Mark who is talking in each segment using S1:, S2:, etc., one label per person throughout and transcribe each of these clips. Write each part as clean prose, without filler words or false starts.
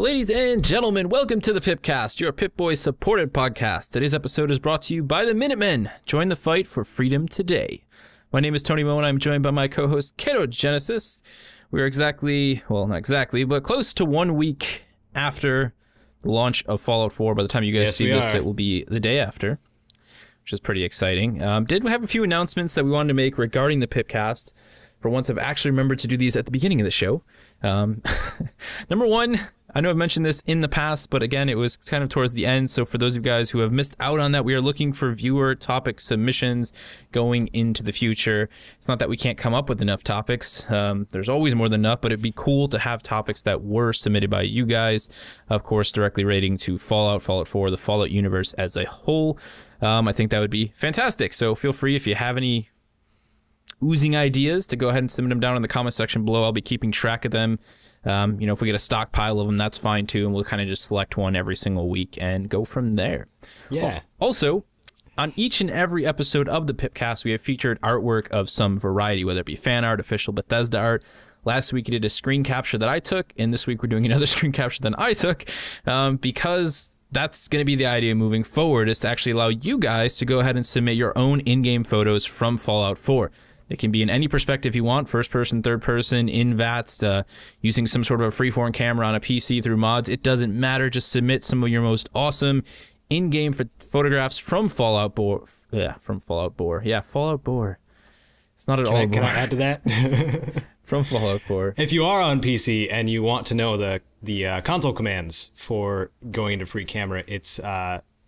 S1: Ladies and gentlemen, welcome to the Pipcast, your Pip-Boy supported podcast. Today's episode is brought to you by the Minutemen. Join the fight for freedom today. My name is Tony Moe, and I'm joined by my co-host, Kato Genesis. We are exactly, well, not exactly, but close to 1 week after the launch of Fallout 4. By the time you guys see this, it will be the day after, which is pretty exciting. Did have a few announcements that we wanted to make regarding the Pipcast. For once, I've actually remembered to do these at the beginning of the show. Number one, I know I've mentioned this in the past, but again, it was kind of towards the end. So for those of you guys who have missed out on that, we are looking for viewer topic submissions going into the future. It's not that we can't come up with enough topics. There's always more than enough, but it'd be cool to have topics that were submitted by you guys, of course, directly relating to Fallout, Fallout 4, the Fallout universe as a whole. I think that would be fantastic. So feel free, if you have any oozing ideas, to go ahead and submit them down in the comment section below. I'll be keeping track of them. You know, if we get a stockpile of them, that's fine too, and we'll kind of just select one every single week and go from there.
S2: Yeah.
S1: Also, on each and every episode of the Pipcast, we have featured artwork of some variety, whether it be fan art, official Bethesda art. Last week we did a screen capture that I took, and this week we're doing another screen capture that I took, because that's going to be the idea moving forward, is to actually allow you guys to go ahead and submit your own in-game photos from Fallout 4. It can be in any perspective you want, first person, third person, in VATS, using some sort of a freeform camera on a PC through mods. It doesn't matter. Just submit some of your most awesome in-game photographs from Fallout 4. Yeah, from Fallout 4. Yeah, Fallout 4. It's not at all.
S2: Can I add to that?
S1: From Fallout 4.
S2: If you are on PC and you want to know the console commands for going into free camera, it's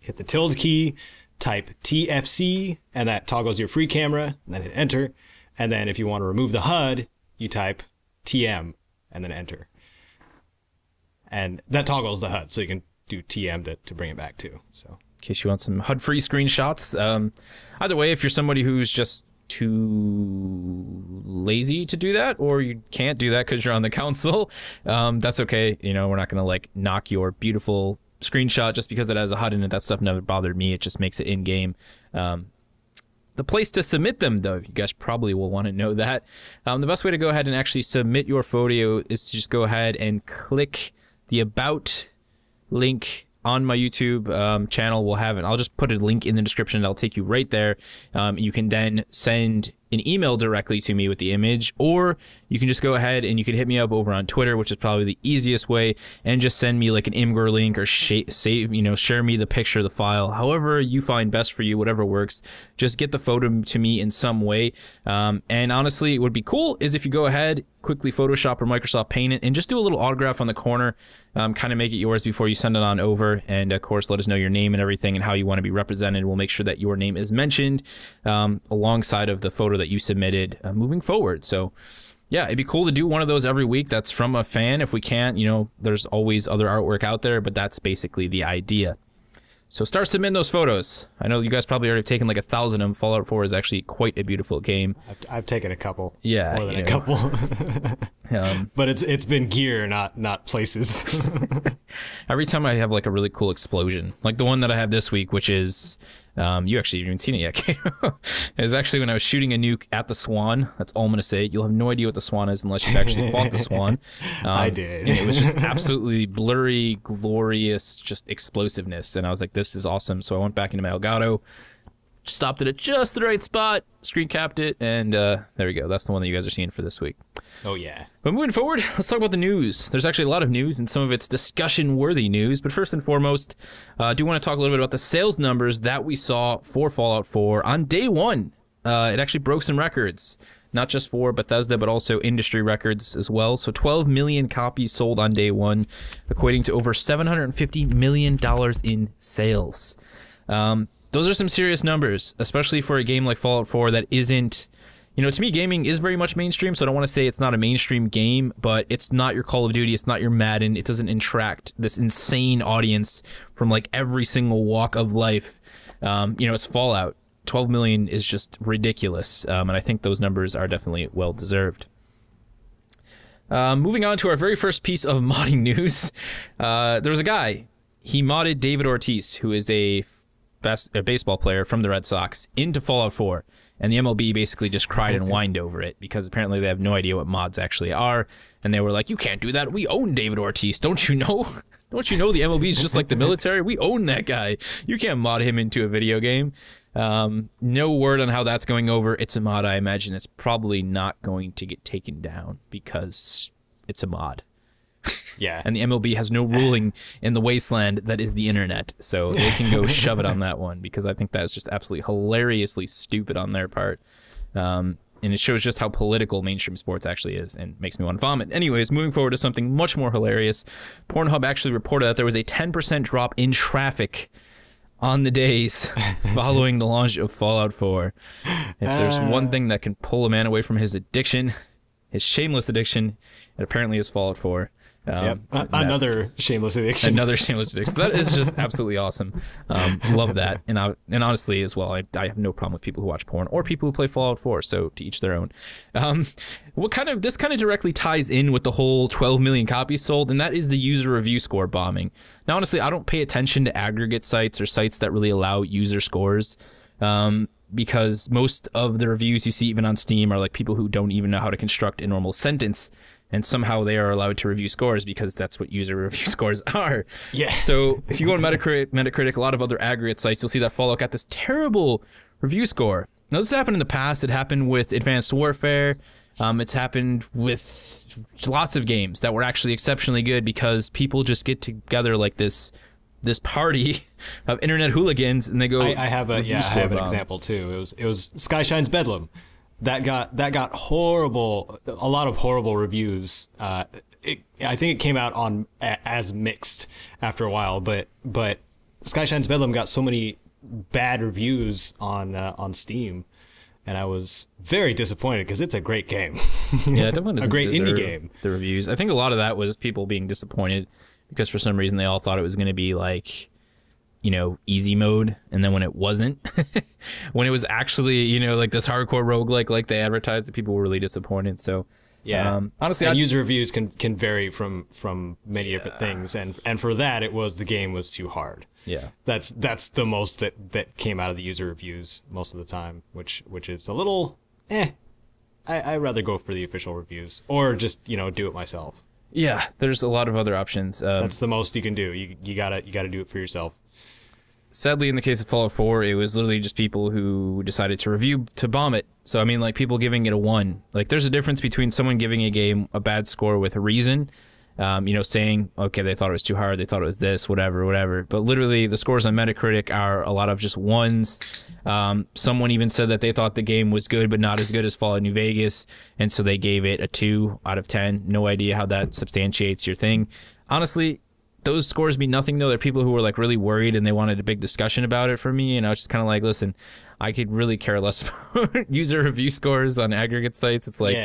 S2: hit the tilde key, type TFC, and that toggles your free camera, and then hit enter. And then if you want to remove the HUD, you type TM and then enter. And that toggles the HUD, so you can do TM to bring it back too. So, in
S1: case you want some HUD-free screenshots. Either way, if you're somebody who's just too lazy to do that, or you can't do that because you're on the console, that's okay. You know, we're not going to like knock your beautiful screenshot just because it has a HUD in it. That stuff never bothered me. It just makes it in-game. The place to submit them, though, you guys probably will want to know that. The best way to go ahead and actually submit your photo is to just go ahead and click the About link on my YouTube channel. We'll have it. I'll just put a link in the description. That'll take you right there. You can then send an email directly to me with the image, or you can just go ahead and you can hit me up over on Twitter, which is probably the easiest way, and just send me like an Imgur link or share me the picture of the file, however you find best for you, whatever works. Just get the photo to me in some way. And honestly, what would be cool is if you go ahead, quickly Photoshop or Microsoft Paint it, and just do a little autograph on the corner, kind of make it yours before you send it on over. And of course, let us know your name and everything and how you want to be represented. We'll make sure that your name is mentioned alongside of the photo that you submitted moving forward. So yeah, it'd be cool to do one of those every week that's from a fan. If we can't, you know, there's always other artwork out there, but that's basically the idea. So start submitting those photos. I know you guys probably already have taken like 1,000 of them. Fallout 4 is actually quite a beautiful game.
S2: I've taken a couple.
S1: Yeah,
S2: more than a couple. But it's been gear, not places.
S1: Every time I have like a really cool explosion, like the one that I have this week, which is you actually haven't seen it yet, Kato. It's actually when I was shooting a nuke at the Swan. That's all I'm gonna say. You'll have no idea what the Swan is unless you've actually fought the Swan.
S2: I did.
S1: And it was just absolutely blurry, glorious, just explosiveness. And I was like, this is awesome. So I went back into my Elgato, stopped it at just the right spot, screen capped it, and there we go. That's the one that you guys are seeing for this week.
S2: Oh yeah.
S1: But moving forward, let's talk about the news. There's actually a lot of news, and some of it's discussion-worthy news. But first and foremost, I do want to talk a little bit about the sales numbers that we saw for Fallout 4 on day one. It actually broke some records, not just for Bethesda, but also industry records as well. So 12 million copies sold on day one, equating to over $750 million in sales. Those are some serious numbers, especially for a game like Fallout 4 that isn't, you know, to me, gaming is very much mainstream, so I don't want to say it's not a mainstream game, but it's not your Call of Duty, it's not your Madden, it doesn't attract this insane audience from like every single walk of life. You know, it's Fallout. 12 million is just ridiculous, and I think those numbers are definitely well deserved. Moving on to our very first piece of modding news, there was a guy, he modded David Ortiz, who is a baseball player from the Red Sox, into Fallout 4. And the MLB basically just cried and whined over it because apparently they have no idea what mods actually are. And they were like, you can't do that. We own David Ortiz. Don't you know? Don't you know the MLB is just like the military? We own that guy. You can't mod him into a video game. No word on how that's going over. It's a mod. I imagine it's probably not going to get taken down because it's a mod.
S2: Yeah.
S1: And the MLB has no ruling in the wasteland that is the internet. So they can go shove it on that one because I think that's just absolutely hilariously stupid on their part. And it shows just how political mainstream sports actually is and makes me want to vomit. Anyways, moving forward to something much more hilarious. Pornhub actually reported that there was a 10% drop in traffic on the days following the launch of Fallout 4. If there's one thing that can pull a man away from his addiction, his shameless addiction, it apparently is Fallout 4.
S2: Another shameless addiction.
S1: Another shameless addiction. So that is just absolutely awesome. Love that. And honestly, as well, I have no problem with people who watch porn or people who play Fallout 4. So to each their own. This kind of directly ties in with the whole 12 million copies sold, and that is the user review score bombing. Now, honestly, I don't pay attention to aggregate sites or sites that really allow user scores. Because most of the reviews you see even on Steam are like people who don't even know how to construct a normal sentence, and somehow they are allowed to review scores because that's what user review scores are.
S2: Yeah.
S1: So if you go on Metacritic, a lot of other aggregate sites, you'll see that Fallout got this terrible review score. Now, this has happened in the past. It happened with Advanced Warfare. It's happened with lots of games that were actually exceptionally good because people just get together like this party of internet hooligans, and they go.
S2: I have an example too. It was Sky Shine's Bedlam, that got a lot of horrible reviews. I think it came out on as mixed after a while, but Sky Shine's Bedlam got so many bad reviews on Steam, and I was very disappointed because it's a great game.
S1: Yeah, it definitely doesn't
S2: a great indie
S1: deserve
S2: game.
S1: The reviews. I think a lot of that was people being disappointed because for some reason they all thought it was going to be like, easy mode, and then when it wasn't, when it was actually, like this hardcore roguelike like they advertised, that people were really disappointed. So
S2: yeah,
S1: honestly,
S2: and user reviews can vary from many different things, and for that it was the game was too hard.
S1: Yeah,
S2: that's the most that came out of the user reviews most of the time, which is a little I'd rather go for the official reviews or just do it myself.
S1: Yeah, there's a lot of other options.
S2: That's the most you can do. You gotta do it for yourself.
S1: Sadly, in the case of Fallout 4, it was literally just people who decided to bomb it. So I mean, like people giving it a 1. Like there's a difference between someone giving a game a bad score with a reason. Saying, okay, they thought it was too hard, they thought it was this, whatever. But literally, the scores on Metacritic are a lot of just 1s. Someone even said that they thought the game was good, but not as good as Fallout New Vegas, and so they gave it a 2 out of 10. No idea how that substantiates your thing. Honestly, those scores mean nothing, though. There are people who were like really worried, and they wanted a big discussion about it from me, and I was just kind of like, listen, I could really care less about user review scores on aggregate sites. It's like,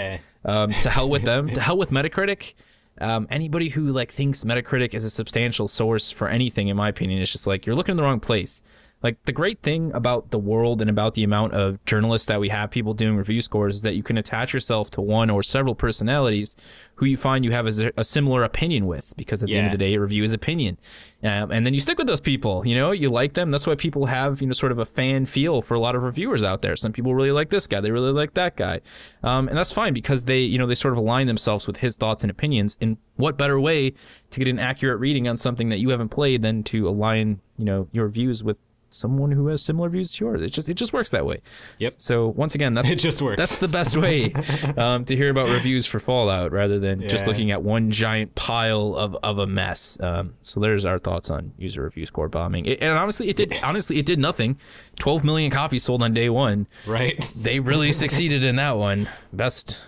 S1: to hell with them. To hell with Metacritic. Anybody who like thinks Metacritic is a substantial source for anything, in my opinion, is just like you're looking in the wrong place. Like the great thing about the world and about the amount of journalists that we have, people doing review scores, is that you can attach yourself to one or several personalities who you find you have a similar opinion with, because at the end of the day, a review is opinion. And then you stick with those people, you like them. That's why people have, sort of a fan feel for a lot of reviewers out there. Some people really like this guy. They really like that guy. And that's fine because they, they sort of align themselves with his thoughts and opinions. And what better way to get an accurate reading on something that you haven't played than to align, your views with someone who has similar views to yours. It just works that way. Yep. So once again, it just works. That's the best way to hear about reviews for Fallout rather than just looking at one giant pile of a mess. So there's our thoughts on user review score bombing. And honestly, it did nothing. 12 million copies sold on day one. Right. They really succeeded in that one. Best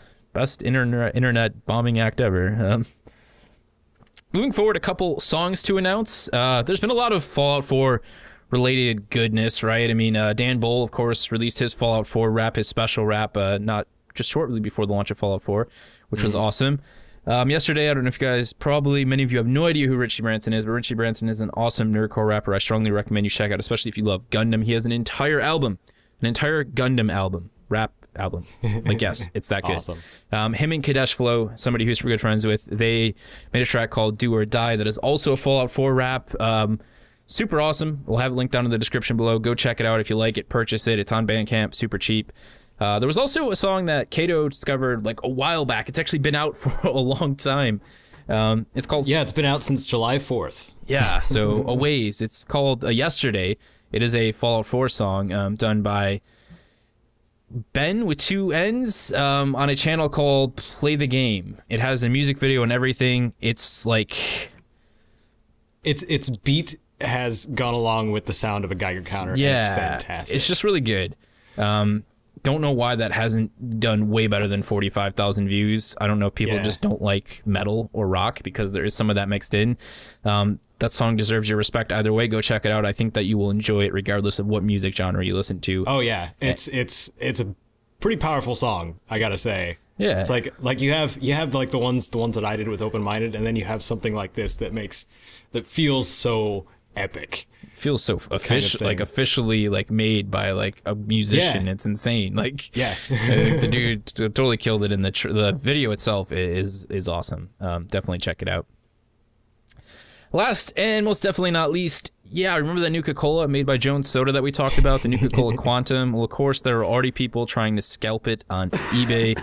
S1: internet bombing act ever. Moving forward, a couple songs to announce. There's been a lot of Fallout 4 related goodness, right? I mean, Dan Bowl, of course, released his Fallout 4 rap, his special rap, not just shortly before the launch of Fallout 4, which was awesome. Yesterday, I don't know if you guys, probably many of you have no idea who Richie Branson is, but Richie Branson is an awesome nerdcore rapper. I strongly recommend you check out, especially if you love Gundam. He has an entire Gundam album, rap album. Like, yes, it's that good. Awesome. Him and Kadesh Flow, somebody who's good friends with, they made a track called Do or Die that is also a Fallout 4 rap. Super awesome. We'll have it linked down in the description below. Go check it out if you like it. Purchase it. It's on Bandcamp. Super cheap. There was also a song that Kato discovered like a while back. It's actually been out for a long time. It's called...
S2: Yeah, it's been out since July 4th.
S1: Yeah, so a ways. It's called Yesterday. It is a Fallout 4 song done by Ben with 2 N's on a channel called Play the Game. It has a music video and everything. It's like...
S2: Its beat has gone along with the sound of a Geiger counter.
S1: Yeah,
S2: and it's fantastic.
S1: It's just really good. Don't know why that hasn't done way better than 45,000 views. I don't know if people just don't like metal or rock, because there is some of that mixed in. That song deserves your respect either way. Go check it out. I think that you will enjoy it regardless of what music genre you listen to.
S2: Oh yeah, it's a pretty powerful song, I gotta say.
S1: Yeah,
S2: it's like you have like the ones that I did with Open Minded, and then you have something like this that feels so epic.
S1: Feels so official, like officially like made by like a musician. It's insane. Like the dude totally killed it. In the video itself is awesome. Definitely check it out. Last and most definitely not least, yeah, remember that Nuka-Cola made by Jones Soda that we talked about, the Nuka-Cola Quantum? Well, of course, there are already people trying to scalp it on eBay.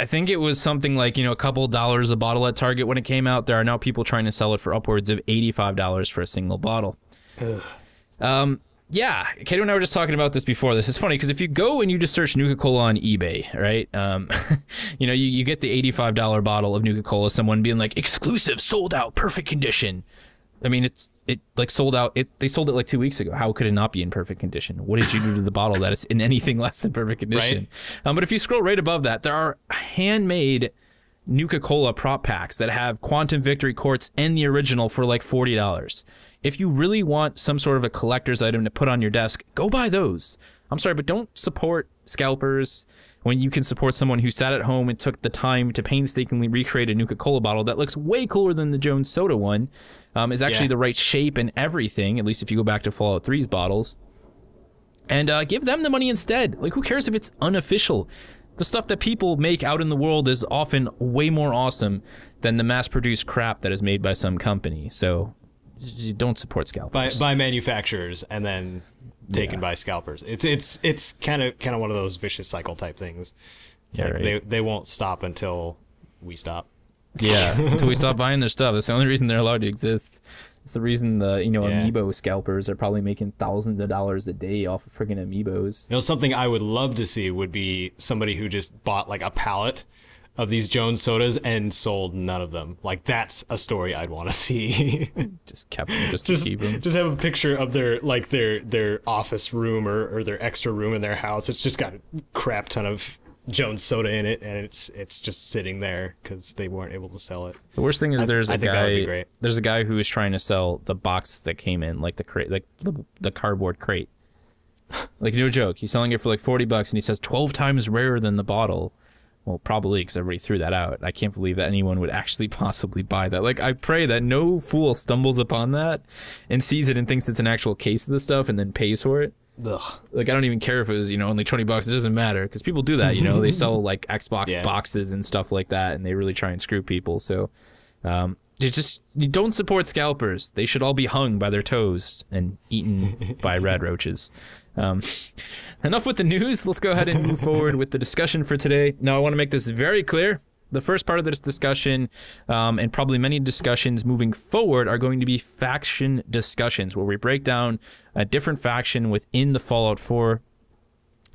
S1: I think it was something like, a couple dollars a bottle at Target when it came out. There are now people trying to sell it for upwards of $85 for a single bottle. Yeah, Kato and I were just talking about this before. This is funny because if you go and you just search Nuka-Cola on eBay, right? You get the $85 bottle of Nuka-Cola, someone being like, exclusive, sold out, perfect condition. I mean, it like sold out. They sold it like 2 weeks ago. How could it not be in perfect condition? What did you do to the bottle that is in anything less than perfect condition? Right? But if you scroll right above that, there are handmade Nuka-Cola prop packs that have Quantum Victory quarts and the original for like $40. If you really want some sort of a collector's item to put on your desk, go buy those. I'm sorry, but don't support scalpers when you can support someone who sat at home and took the time to painstakingly recreate a Nuka-Cola bottle that looks way cooler than the Jones Soda one, is actually the right shape and everything, at least if you go back to Fallout 3's bottles. And give them the money instead. Like, who cares if it's unofficial? The stuff that people make out in the world is often way more awesome than the mass-produced crap that is made by some company. So you don't support scalpers.
S2: By manufacturers and then taken by scalpers. It's kind of one of those vicious cycle type things. It's like they won't stop until we stop.
S1: Yeah, until we stop buying their stuff. That's the only reason they're allowed to exist. It's the reason the amiibo scalpers are probably making thousands of dollars a day off of friggin' amiibos.
S2: Something I would love to see would be somebody who just bought like a pallet of these Jones sodas and sold none of them. Like, that's a story I'd want to see.
S1: Just kept them just to keep them.
S2: Just have a picture of their office room or their extra room in their house. It's just got a crap ton of Jones soda in it, and it's just sitting there because they weren't able to sell it.
S1: The worst thing is there's a guy who is trying to sell the boxes that came in, like the crate, like the cardboard crate. Like, no joke, he's selling it for like $40, and he says 12 times rarer than the bottle. Well, probably because everybody threw that out. I can't believe that anyone would actually possibly buy that. Like, I pray that no fool stumbles upon that and sees it and thinks it's an actual case of the stuff and then pays for it. Ugh. Like, I don't even care if it was, only $20. It doesn't matter, because people do that, They sell, like, Xbox boxes and stuff like that, and they really try and screw people. So, you don't support scalpers. They should all be hung by their toes and eaten by rad roaches. Enough with the news. Let's go ahead and move forward with the discussion for today. Now, I want to make this very clear. The first part of this discussion, and probably many discussions moving forward, are going to be faction discussions, where we break down a different faction within the Fallout 4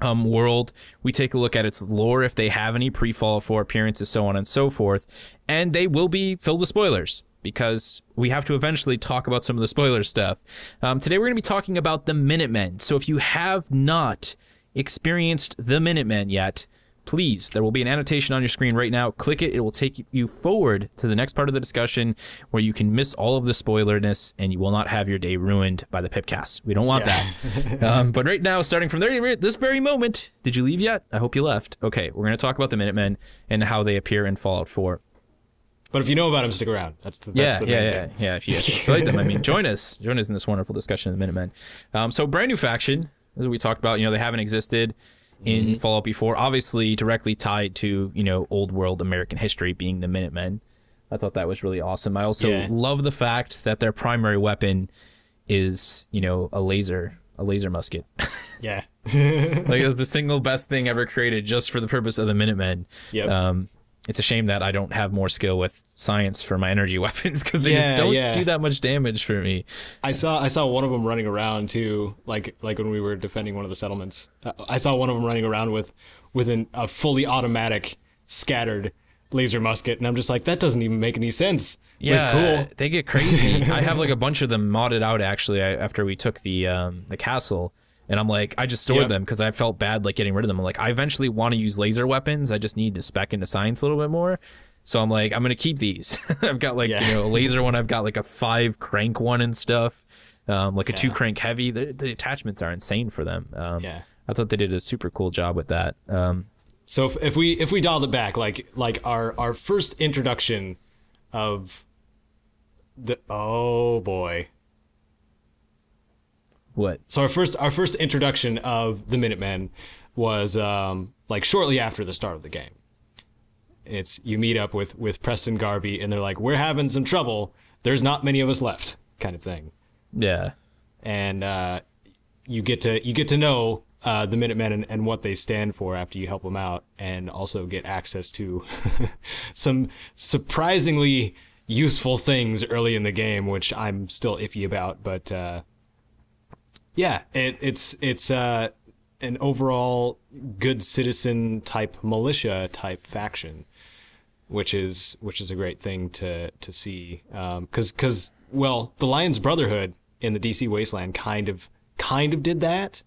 S1: world. We take a look at its lore, if they have any pre-Fallout 4 appearances, so on and so forth. And they will be filled with spoilers, because we have to eventually talk about some of the spoiler stuff. Today we're going to be talking about the Minutemen. So if you have not experienced the Minutemen yet, please, there will be an annotation on your screen right now. Click it. It will take you forward to the next part of the discussion, where you can miss all of the spoilerness and you will not have your day ruined by the Pipcast. We don't want that. But right now, starting from this very moment, did you leave yet? I hope you left. Okay, we're going to talk about the Minutemen and how they appear in Fallout 4.
S2: But if you know about them, stick around. That's the main thing.
S1: Yeah. If you like them, I mean, join us in this wonderful discussion of the Minutemen. So, brand new faction, as we talked about. They haven't existed in Fallout before. Obviously, directly tied to old world American history, being the Minutemen. I thought that was really awesome. I also
S2: Yeah.
S1: love the fact that their primary weapon is, you know, a laser musket.
S2: Yeah.
S1: Like, it was the single best thing ever created just for the purpose of the Minutemen.
S2: Yep.
S1: It's a shame that I don't have more skill with science for my energy weapons, because they just don't do that much damage for me.
S2: I saw one of them running around too, like when we were defending one of the settlements. I saw one of them running around with a fully automatic scattered laser musket, and I'm just like, that doesn't even make any sense.
S1: Yeah,
S2: it's cool.
S1: They get crazy. I have like a bunch of them modded out actually after we took the castle. And I'm like, I just stored them because I felt bad like getting rid of them. I'm like, I eventually want to use laser weapons. I just need to spec into science a little bit more. So I'm like, I'm going to keep these. I've got like, you know, a laser one. I've got like a 5 crank one and stuff. Like a 2 crank heavy. The attachments are insane for them. I thought they did a super cool job with that.
S2: So if we dialed it back, like our first introduction of the, oh boy.
S1: What?
S2: So our first introduction of the Minutemen was like shortly after the start of the game. It's you meet up with Preston Garvey, and they're like, we're having some trouble. There's not many of us left, kind of thing.
S1: Yeah.
S2: And you get to know the Minutemen and what they stand for after you help them out, and also get access to some surprisingly useful things early in the game, which I'm still iffy about, but. Yeah, it's an overall good citizen type militia type faction, which is a great thing to see. Because well, the Lions Brotherhood in the DC Wasteland kind of did that.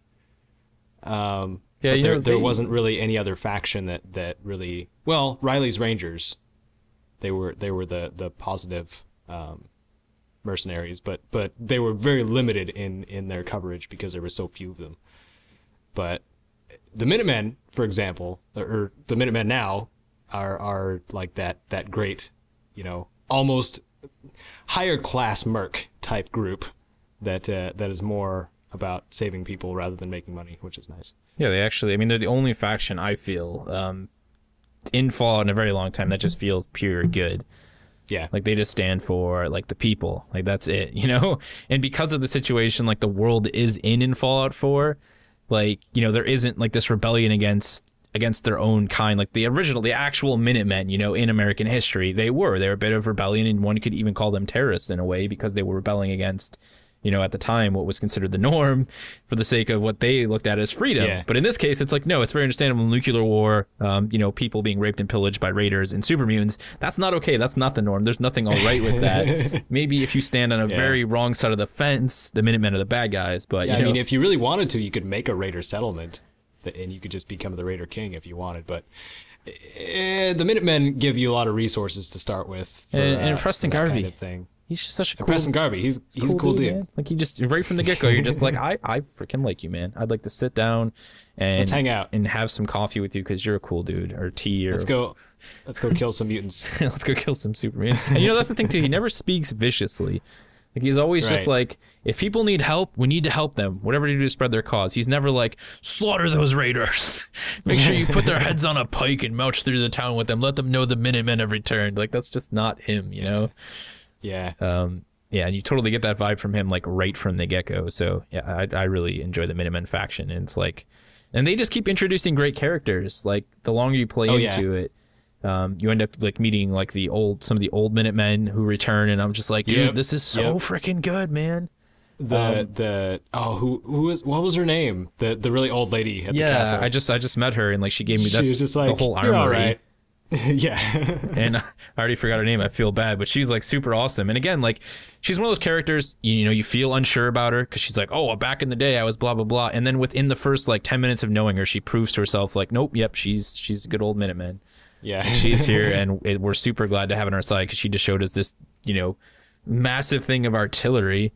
S2: Yeah, but there wasn't really any other faction that really, well, Riley's Rangers, they were the positive. Mercenaries, but they were very limited in their coverage because there were so few of them. But the Minutemen, for example, or the Minutemen now are like that great, you know, almost higher class merc type group that is more about saving people rather than making money, which is nice.
S1: Yeah, they actually, I mean, they're the only faction I feel in Fallout in a very long time that just feels pure good.
S2: Yeah.
S1: Like, they just stand for, like, the people. Like, that's it, you know? And because of the situation, like, the world is in Fallout 4, like, you know, there isn't, like, this rebellion against their own kind. Like, the actual Minutemen, you know, in American history, they were a bit of rebellion, and one could even call them terrorists in a way, because they were rebelling against, you know, at the time, what was considered the norm for the sake of what they looked at as freedom. Yeah. But in this case, it's like, no, it's very understandable. Nuclear war, you know, people being raped and pillaged by raiders and super mutants. That's not okay. That's not the norm. There's nothing all right with that. Maybe if you stand on a very wrong side of the fence, the Minutemen are the bad guys. But, you know,
S2: I mean, if you really wanted to, you could make a raider settlement, and you could just become the Raider King if you wanted. But the Minutemen give you a lot of resources to start with. For,
S1: and Preston Garvey.
S2: Kind of thing.
S1: He's just such a cool...
S2: Preston Garvey, he's a cool dude.
S1: Man. Like, he just, right from the get-go, you're just like, I freaking like you, man. I'd like to sit down and...
S2: Let's hang out.
S1: And have some coffee with you, because you're a cool dude. Or tea, or...
S2: Let's go kill some mutants.
S1: Let's go kill some super mutants. And, you know, that's the thing, too. He never speaks viciously. Like, he's always just like, if people need help, we need to help them. Whatever you do to spread their cause. He's never like, slaughter those raiders. Make sure you put their heads on a pike and march through the town with them. Let them know the Minutemen have returned. Like, that's just not him, you know?
S2: Yeah.
S1: Yeah, and you totally get that vibe from him, like, right from the get-go. So, yeah, I really enjoy the Minutemen faction. And it's like... And they just keep introducing great characters. Like, the longer you play into it, you end up, like, meeting, like, some of the old Minutemen who return, and I'm just like, dude, this is so freaking good, man.
S2: What was her name? The really old lady at the castle.
S1: I just met her, and, like, she gave me
S2: the whole armory. You're all right. Yeah.
S1: And I already forgot her name. I feel bad, but she's like super awesome. And again, like, she's one of those characters, you know, you feel unsure about her because she's like, oh, back in the day I was blah blah blah, and then within the first like 10 minutes of knowing her, she proves to herself like, nope, yep, she's a good old Minuteman.
S2: Yeah.
S1: She's here, and we're super glad to have her on our side, because she just showed us this, you know, massive thing of artillery.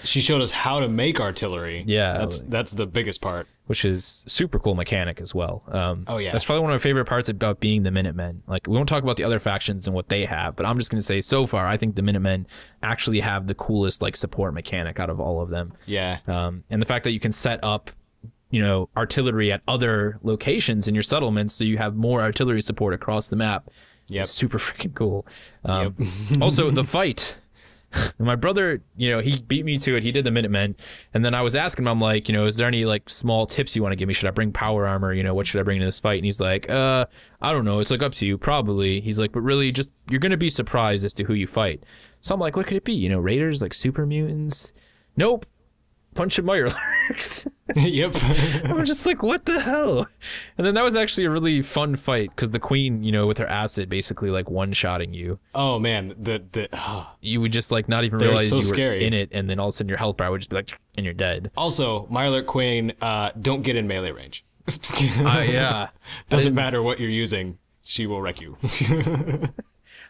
S2: She showed us how to make artillery.
S1: Yeah,
S2: that's the biggest part,
S1: which is super cool mechanic as well.
S2: That's
S1: probably one of my favorite parts about being the Minutemen. Like, we won't talk about the other factions and what they have, but I'm just gonna say, so far, I think the Minutemen actually have the coolest like support mechanic out of all of them.
S2: Yeah.
S1: And the fact that you can set up, you know, artillery at other locations in your settlements, so you have more artillery support across the map,
S2: Yep.
S1: It's super freaking cool.
S2: Yep.
S1: Also, the fight. My brother, you know, he beat me to it. He did the Minutemen, and then I was asking him, I'm like, you know, is there any like small tips you want to give me? Should I bring power armor? You know, what should I bring to this fight? And he's like, I don't know. It's like up to you, probably. He's like, but really, just you're gonna be surprised as to who you fight. So I'm like, what could it be? You know, raiders, like super mutants? Nope. Bunch of Mirelurks.
S2: Yep.
S1: I'm just like, what the hell? And then that was actually a really fun fight because the queen, you know, with her acid, basically like one-shotting you.
S2: Oh man,
S1: You would just like not even
S2: They're
S1: realize
S2: so
S1: you were
S2: scary.
S1: in it, and then all of a sudden your health bar would just be like, and you're dead.
S2: Also, Mirelurk Queen, don't get in melee range.
S1: Yeah.
S2: Doesn't matter what you're using, she will wreck you.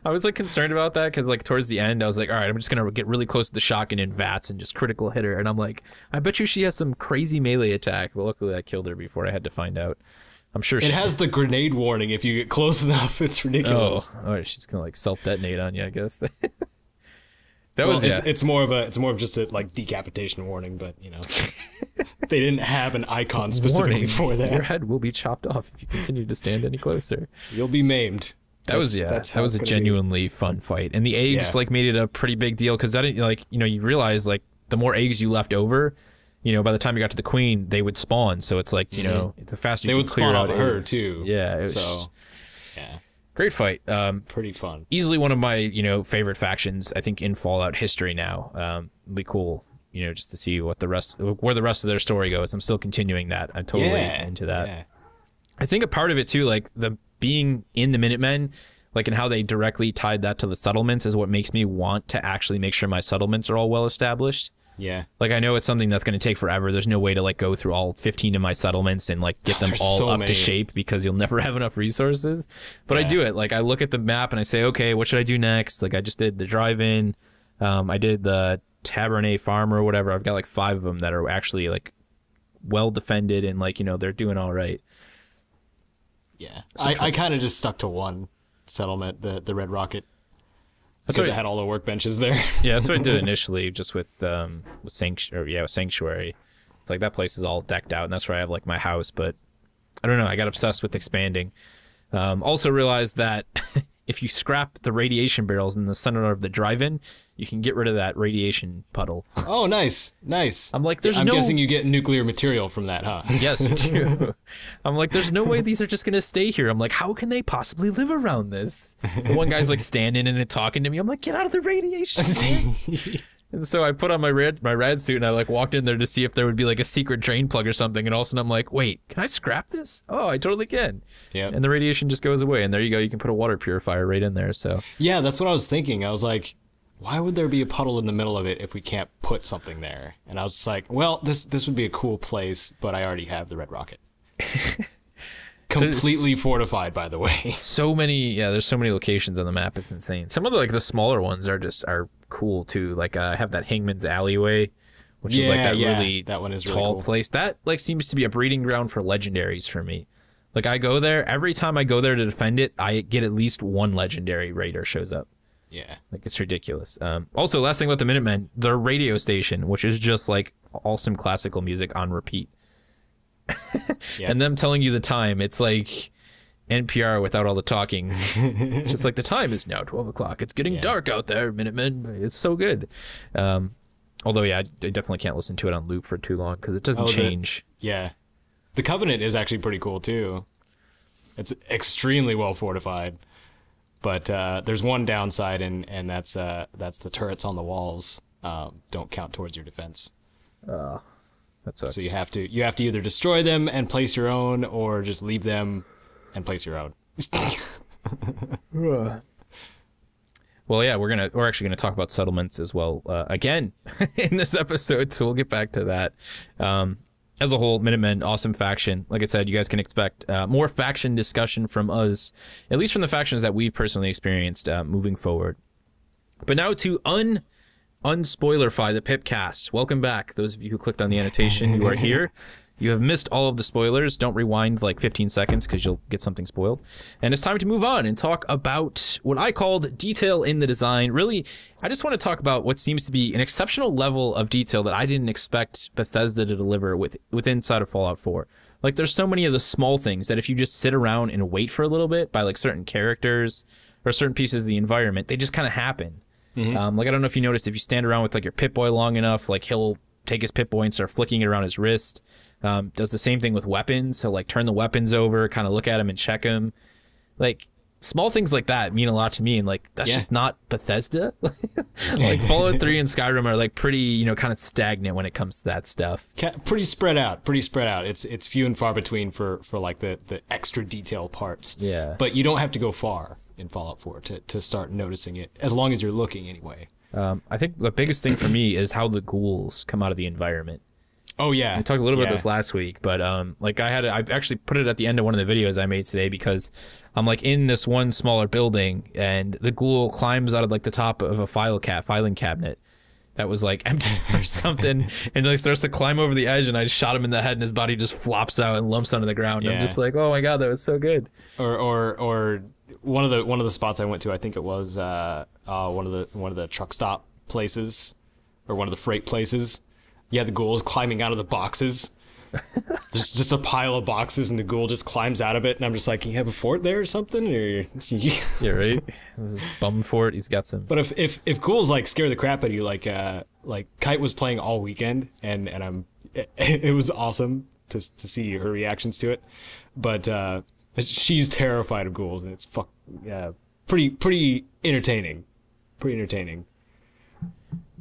S1: I was like concerned about that because like towards the end I was like, all right, I'm just gonna get really close to the shotgun and VATS and just critical hit her, and I'm like, I bet you she has some crazy melee attack. But luckily I killed her before I had to find out. I'm sure
S2: It has the grenade warning if you get close enough. It's ridiculous.
S1: Oh, she's gonna like self-detonate on you, I guess.
S2: It's more of just a like decapitation warning, but you know, they didn't have an icon specifically for that.
S1: Your head will be chopped off if you continue to stand any closer.
S2: You'll be maimed.
S1: That was a genuinely fun fight, and the eggs like made it a pretty big deal because I didn't like, you know, you realize like the more eggs you left over, you know, by the time you got to the queen, they would spawn. So it's like, you know, the faster you can clear out
S2: her too.
S1: Yeah, it was great fight.
S2: Pretty fun.
S1: Easily one of my, you know, favorite factions, I think, in Fallout history now. It'll be cool, you know, just to see where the rest of their story goes. I'm still continuing that. I'm totally into that. Yeah. I think a part of it too, like the being in the Minutemen, like, and how they directly tied that to the settlements is what makes me want to actually make sure my settlements are all well established.
S2: Yeah.
S1: Like, I know it's something that's going to take forever. There's no way to like go through all 15 of my settlements and like get them all up to shape because you'll never have enough resources. But I do it. Like, I look at the map and I say, okay, what should I do next? Like, I just did the drive-in. I did the Tabernet Farm or whatever. I've got like 5 of them that are actually like well defended and like, you know, they're doing all right.
S2: Yeah. I kind of just stuck to one settlement, the Red Rocket. Because it had all the workbenches there.
S1: Yeah, that's what I did initially, just with Sanctuary. It's like that place is all decked out, and that's where I have like my house. But I don't know, I got obsessed with expanding. Also realized that if you scrap the radiation barrels in the center of the drive-in, you can get rid of that radiation puddle.
S2: Oh, nice, nice.
S1: I'm like,
S2: I'm guessing you get nuclear material from that, huh?
S1: Yes, you do. I'm like, there's no way these are just gonna stay here. I'm like, how can they possibly live around this? And one guy's like standing in it talking to me. I'm like, get out of the radiation. And so I put on my rad suit and I like walked in there to see if there would be like a secret drain plug or something. And all of a sudden I'm like, wait, can I scrap this? Oh, I totally can. Yeah. And the radiation just goes away. And there you go. You can put a water purifier right in there. So
S2: yeah, that's what I was thinking. I was like, why would there be a puddle in the middle of it if we can't put something there? And I was just like, well, this would be a cool place, but I already have the Red Rocket. Completely fortified, by the way.
S1: So many, there's so many locations on the map. It's insane. Some of the smaller ones are cool too. Like I have that Hangman's Alleyway, which is like that really
S2: that one is
S1: tall
S2: really cool.
S1: place. That like seems to be a breeding ground for legendaries for me. Like I go there, every time I go there to defend it, I get at least one legendary raider shows up.
S2: Yeah.
S1: Like it's ridiculous. Also, last thing about the Minutemen, their radio station, which is just like awesome classical music on repeat. And them telling you the time, it's like NPR without all the talking. It's just like, the time is now 12 o'clock. It's getting dark out there, Minutemen. It's so good. Although, I definitely can't listen to it on loop for too long because it doesn't change.
S2: The Covenant is actually pretty cool, too. It's extremely well fortified. But there's one downside, and that's the turrets on the walls don't count towards your defense.
S1: That sucks.
S2: So you have to either destroy them and place your own, or just leave them and place your own.
S1: Well, yeah, we're actually gonna talk about settlements as well again in this episode, so we'll get back to that. As a whole, Minutemen, awesome faction. Like I said, you guys can expect more faction discussion from us, at least from the factions that we've personally experienced moving forward. But now to unspoilerify the Pipcast. Welcome back. Those of you who clicked on the annotation, you are here. You have missed all of the spoilers. Don't rewind like 15 seconds because you'll get something spoiled. And it's time to move on and talk about what I called detail in the design. Really, I just want to talk about what seems to be an exceptional level of detail that I didn't expect Bethesda to deliver within inside of Fallout 4. Like, there's so many of the small things that if you just sit around and wait for a little bit by like certain characters, or certain pieces of the environment, they just kind of happen. Like, I don't know if you noticed, if you stand around with like your Pip-Boy long enough, like he'll take his Pip-Boy and start flicking it around his wrist. Does the same thing with weapons. So like turn the weapons over, kind of look at them and check them. Like small things like that mean a lot to me. And like, that's just not Bethesda. Like Fallout 3 and Skyrim are like pretty, you know, kind of stagnant when it comes to that stuff.
S2: Pretty spread out. It's few and far between for like the extra detail parts.
S1: Yeah.
S2: But you don't have to go far in Fallout 4 to start noticing it, as long as you're looking anyway.
S1: I think the biggest thing for me is how the ghouls come out of the environment.
S2: Oh yeah,
S1: we talked a little bit about this last week, but like I actually put it at the end of one of the videos I made today, because I'm like in this one smaller building and the ghoul climbs out of like the top of a filing cabinet that was like empty or something, and like starts to climb over the edge, and I shot him in the head and his body just flops out and lumps onto the ground. I'm just like, oh my god, that was so good.
S2: Or one of the spots I went to, I think it was one of the truck stop places, or one of the freight places. Yeah, the ghouls climbing out of the boxes. There's just a pile of boxes, and the ghoul just climbs out of it, and I'm just like, can you have a fort there or something? Or
S1: yeah, right. This is bum fort. He's got some.
S2: But if ghouls like scare the crap out of you, like Kite was playing all weekend, and it was awesome to see her reactions to it. But she's terrified of ghouls, and it's pretty entertaining. Pretty entertaining.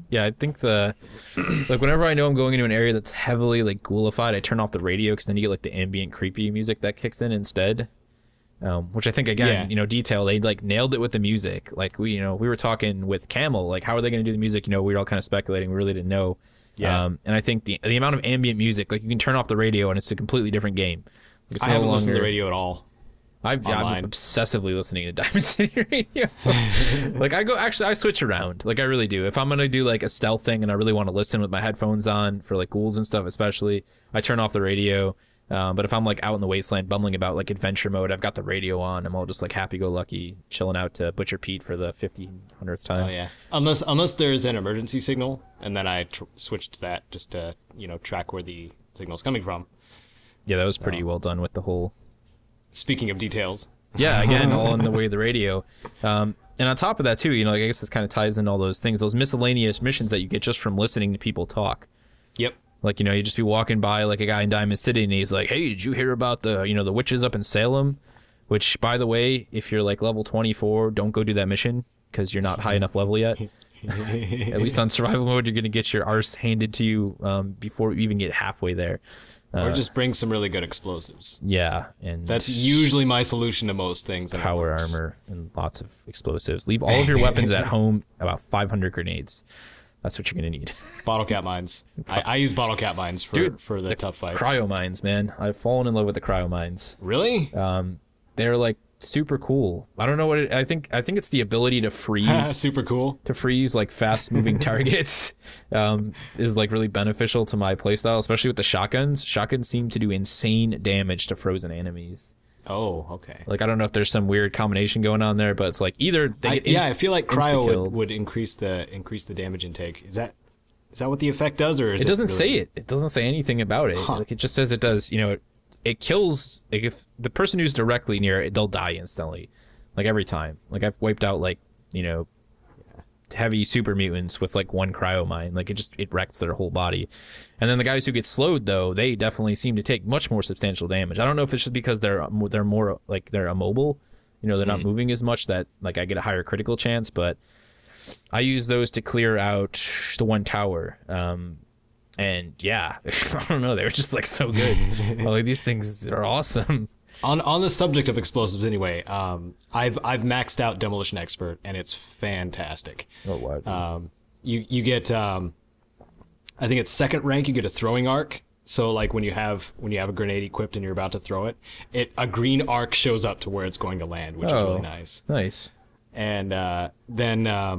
S1: Yeah, I think like whenever I know I'm going into an area that's heavily like ghoulified, I turn off the radio, because then you get like the ambient creepy music that kicks in instead. Which I think, again, you know, detail, they like nailed it with the music. Like we were talking with Camel, like how are they going to do the music? You know, we were all kind of speculating. We really didn't know. Yeah. And I think the amount of ambient music, like you can turn off the radio and it's a completely different game. Like,
S2: I haven't listened to the radio at all.
S1: I'm obsessively listening to Diamond City Radio. Like I switch around. Like I really do. If I'm gonna do like a stealth thing and I really want to listen with my headphones on for like ghouls and stuff, especially, I turn off the radio. But if I'm like out in the wasteland bumbling about like adventure mode, I've got the radio on. I'm all just like happy-go-lucky, chilling out to Butcher Pete for the 100th time.
S2: Oh yeah. Unless there's an emergency signal, and then I switch to that just to track where the signal's coming from.
S1: Yeah, that was pretty well done with the whole.
S2: Speaking of details.
S1: Yeah, again, all in the way of the radio. And on top of that, too, like I guess this kind of ties in all those things, those miscellaneous missions that you get just from listening to people talk.
S2: Yep.
S1: Like, you just be walking by like a guy in Diamond City, and he's like, hey, did you hear about the, the witches up in Salem? Which, by the way, if you're like level 24, don't go do that mission, because you're not high enough level yet. At least on survival mode, you're going to get your arse handed to you before you even get halfway there.
S2: Or just bring some really good explosives.
S1: Yeah, and
S2: that's usually my solution to most things.
S1: Power armor and lots of explosives. Leave all of your weapons at home. About 500 grenades. That's what you're gonna need.
S2: Bottle cap mines. I use bottle cap mines for the tough fights.
S1: Cryo mines, man. I've fallen in love with the cryo mines.
S2: Really?
S1: They're like super cool. I don't know what I think it's the ability to freeze.
S2: Super cool.
S1: To freeze like fast moving targets is like really beneficial to my playstyle, especially with the shotguns. Shotguns seem to do insane damage to frozen enemies.
S2: Oh, okay.
S1: Like I don't know if there's some weird combination going on there, but it's like either they get
S2: I feel like cryo would increase the damage intake. Is that what the effect does, or is
S1: it doesn't say it? It doesn't say anything about it. Like it just says it does. It kills, like if the person who's directly near it, they'll die instantly, like every time. Like I've wiped out like heavy super mutants with like one cryo mine. Like it wrecks their whole body. And then the guys who get slowed though, they definitely seem to take much more substantial damage. I don't know if it's just because they're more like they're immobile, they're not moving as much, that like I get a higher critical chance. But I use those to clear out the one tower. And yeah, I don't know, they were just like so good. Like these things are awesome.
S2: On the subject of explosives, anyway, I've maxed out Demolition Expert, and it's fantastic.
S1: Oh wow!
S2: You get I think it's second rank. You get a throwing arc. So like when you have a grenade equipped and you're about to throw it, a green arc shows up to where it's going to land, which is really nice.
S1: Nice.
S2: And then I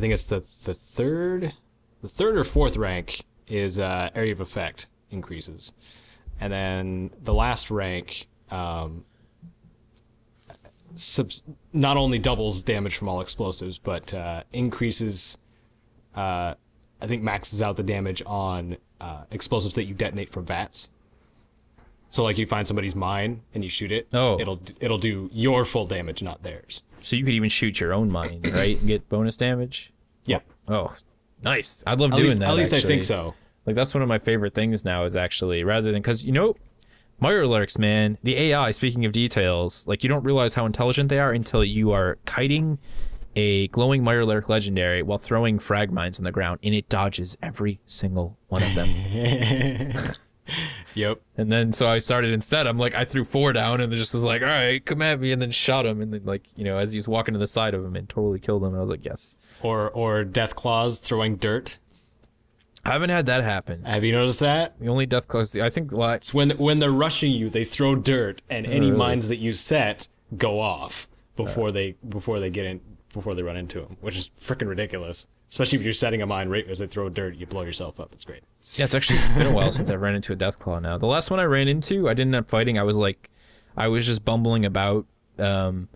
S2: think it's the third or fourth rank is area of effect increases. And then the last rank not only doubles damage from all explosives, but increases, I think maxes out the damage on explosives that you detonate from VATS. So like you find somebody's mine and you shoot it.
S1: Oh.
S2: It'll do your full damage, not theirs.
S1: So you could even shoot your own mine, right, and get bonus damage.
S2: Yeah.
S1: Oh, nice. I'd love doing that.
S2: At least
S1: actually.
S2: I think so.
S1: Like that's one of my favorite things now is actually rather than because Mirelurks, man, the AI. Speaking of details, like you don't realize how intelligent they are until you are kiting a glowing Mirelurk legendary while throwing frag mines on the ground, and it dodges every single one of them.
S2: Yep.
S1: And then so I started instead. I'm like, I threw 4 down, and it just was like, all right, come at me, and then shot him, and then like as he's walking to the side of him, and totally killed him. And I was like, yes.
S2: Or Death Claws throwing dirt.
S1: I haven't had that happen.
S2: Have you noticed that?
S1: The only Death Claws, I think,
S2: It's when they're rushing you, they throw dirt, and any mines that you set go off before they run into them, which is freaking ridiculous. Especially if you're setting a mine right as they throw dirt, you blow yourself up. It's great.
S1: Yeah, it's actually been a while since I've ran into a Deathclaw now. The last one I ran into, I didn't end up fighting. I was just bumbling about, and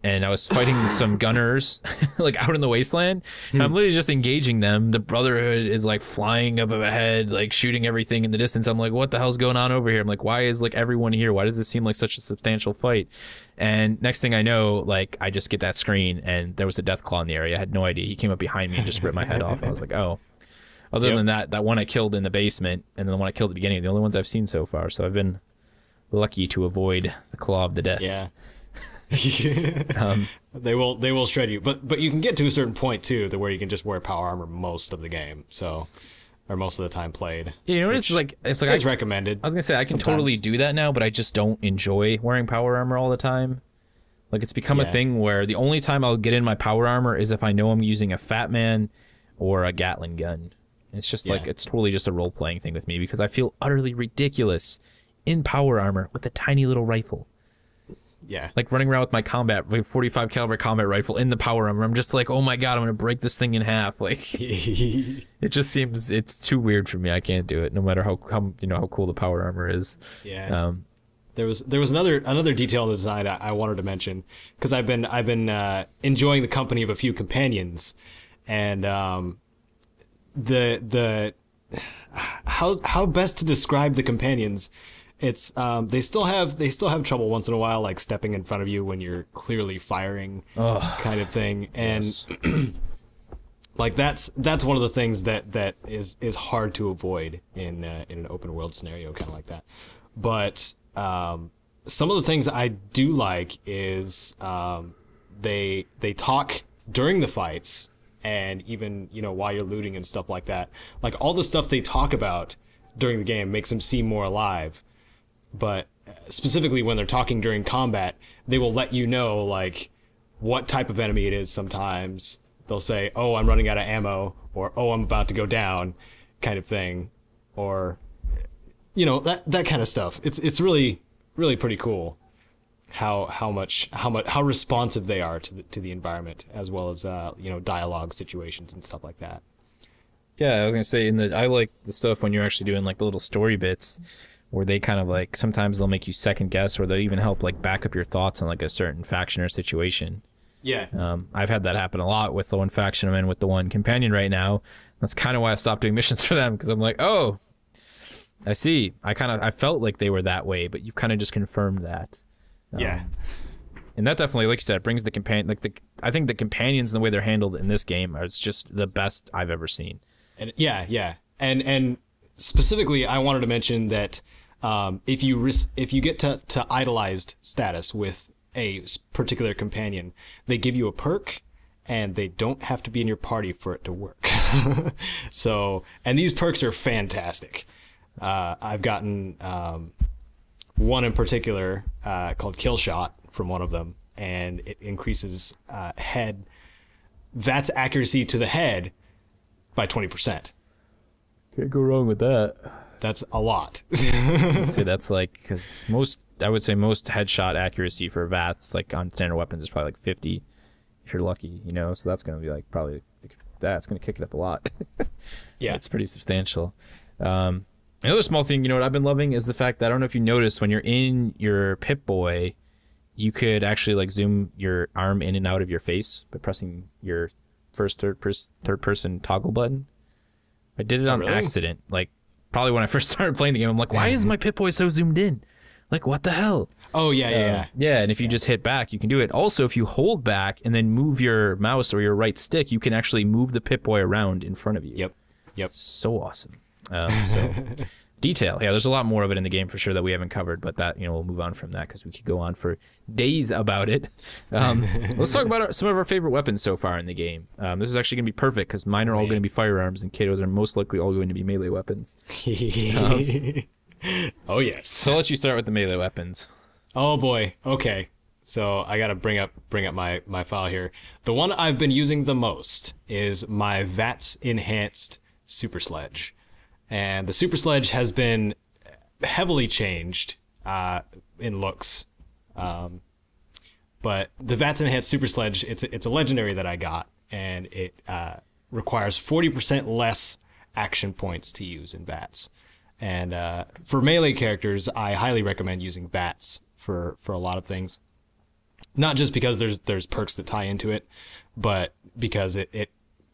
S1: I was fighting some gunners, like out in the wasteland. And I'm literally just engaging them. The Brotherhood is like flying up ahead, like shooting everything in the distance. I'm like, what the hell's going on over here? I'm like, why is like everyone here? Why does this seem like such a substantial fight? And next thing I know, like I just get that screen, and there was a Deathclaw in the area. I had no idea. He came up behind me and just ripped my head off. I was like, oh. Other than that one I killed in the basement, and then the one I killed at the beginning, are the only ones I've seen so far. So I've been lucky to avoid the claw of the death.
S2: Yeah. They will shred you, but you can get to a certain point too, to where you can just wear power armor most of the game. So, or most of the time played.
S1: Yeah, you know what it's like
S2: it's recommended.
S1: I was gonna say I can totally do that now, but I just don't enjoy wearing power armor all the time. Like it's become a thing where the only time I'll get in my power armor is if I know I'm using a Fat Man or a Gatling gun. It's just like it's totally just a role playing thing with me because I feel utterly ridiculous in power armor with a tiny little rifle.
S2: Yeah.
S1: Like running around with my 45 caliber combat rifle in the power armor. I'm just like, oh my god, I'm gonna break this thing in half. Like it just seems it's too weird for me. I can't do it, no matter how cool the power armor is.
S2: Yeah. There was another detail in the design I wanted to mention because I've been enjoying the company of a few companions, and how best to describe the companions. It's they still have trouble once in a while, like stepping in front of you when you're clearly firing, kind of thing, and like that's one of the things that is hard to avoid in an open world scenario, kind of like that. But some of the things I do like is they talk during the fights, and even while you're looting and stuff like that. Like all the stuff they talk about during the game makes them seem more alive. But specifically when they're talking during combat, they will let you know like what type of enemy it is. Sometimes they'll say, "Oh, I'm running out of ammo," or "Oh, I'm about to go down," kind of thing, or that kind of stuff. It's really pretty cool how responsive they are to the environment, as well as dialogue situations and stuff like that.
S1: Yeah, I was gonna say I like the stuff when you're actually doing like the little story bits where they kind of like sometimes they'll make you second guess, or they'll even help like back up your thoughts on like a certain faction or situation.
S2: Yeah.
S1: I've had that happen a lot with the one faction I'm in with the one companion right now. That's kind of why I stopped doing missions for them, because I'm like, oh, I see. I felt like they were that way, but you've kind of just confirmed that.
S2: Yeah.
S1: And that definitely, like you said, brings the companion. I think the companions and the way they're handled in this game are just the best I've ever seen.
S2: And and specifically, I wanted to mention that if you get to idolized status with a particular companion, they give you a perk, and they don't have to be in your party for it to work. So, and these perks are fantastic. I've gotten one in particular called Kill Shot from one of them, and it increases VATS accuracy to the head by 20%.
S1: Can't go wrong with that.
S2: That's a lot.
S1: I'd say that's like, because I would say most headshot accuracy for VATS, like on standard weapons, is probably like 50 if you're lucky, so that's going to be like probably, that's going to kick it up a lot.
S2: Yeah.
S1: It's pretty substantial. Another small thing, what I've been loving is the fact that I don't know if you noticed when you're in your Pip-Boy, you could actually like zoom your arm in and out of your face by pressing your third person toggle button. I did it on accident, like probably when I first started playing the game. I'm like, why is my Pip-Boy so zoomed in? Like, what the hell?
S2: Oh, yeah.
S1: Yeah, and if you just hit back, you can do it. Also, if you hold back and then move your mouse or your right stick, you can actually move the Pip-Boy around in front of you.
S2: Yep.
S1: So awesome. So detail. Yeah, there's a lot more of it in the game for sure that we haven't covered, but that, we'll move on from that because we could go on for days about it. Let's talk about some of our favorite weapons so far in the game. This is actually going to be perfect because mine are all going to be firearms and Kato's are most likely all going to be melee weapons.
S2: Oh, yes.
S1: So I'll let you start with the melee weapons.
S2: Oh, boy. Okay. So I got to bring up my file here. The one I've been using the most is my VATS Enhanced Super Sledge. And the Super Sledge has been heavily changed in looks. But the VATS Enhanced Super Sledge, it's a legendary that I got, and it requires 40% less action points to use in VATS. And for melee characters, I highly recommend using VATS for a lot of things. Not just because there's perks that tie into it, but because it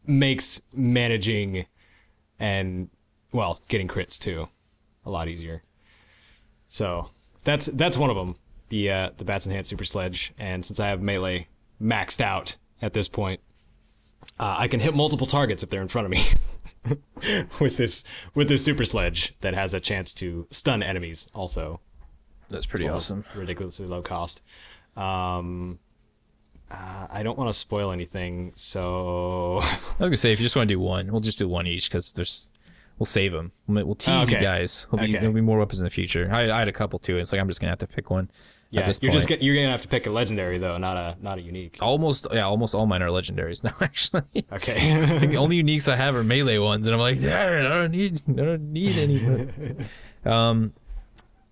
S2: makes managing and, well, getting crits too a lot easier. So that's one of them, the VATS Enhanced Super Sledge. And since I have melee maxed out at this point, I can hit multiple targets if they're in front of me. with this Super Sledge that has a chance to stun enemies also.
S1: That's pretty awesome.
S2: Ridiculously low cost. I don't want to spoil anything, so
S1: I was gonna say, if you just want to do one, we'll just do one each because we'll save them. We'll tease you guys. There'll be more weapons in the future. I had a couple too. It's like I'm just gonna have to pick one.
S2: Yeah, you're gonna have to pick a legendary though, not a unique.
S1: Almost all mine are legendaries now. Actually,
S2: okay.
S1: I think the only uniques I have are melee ones, and I'm like, I don't need any.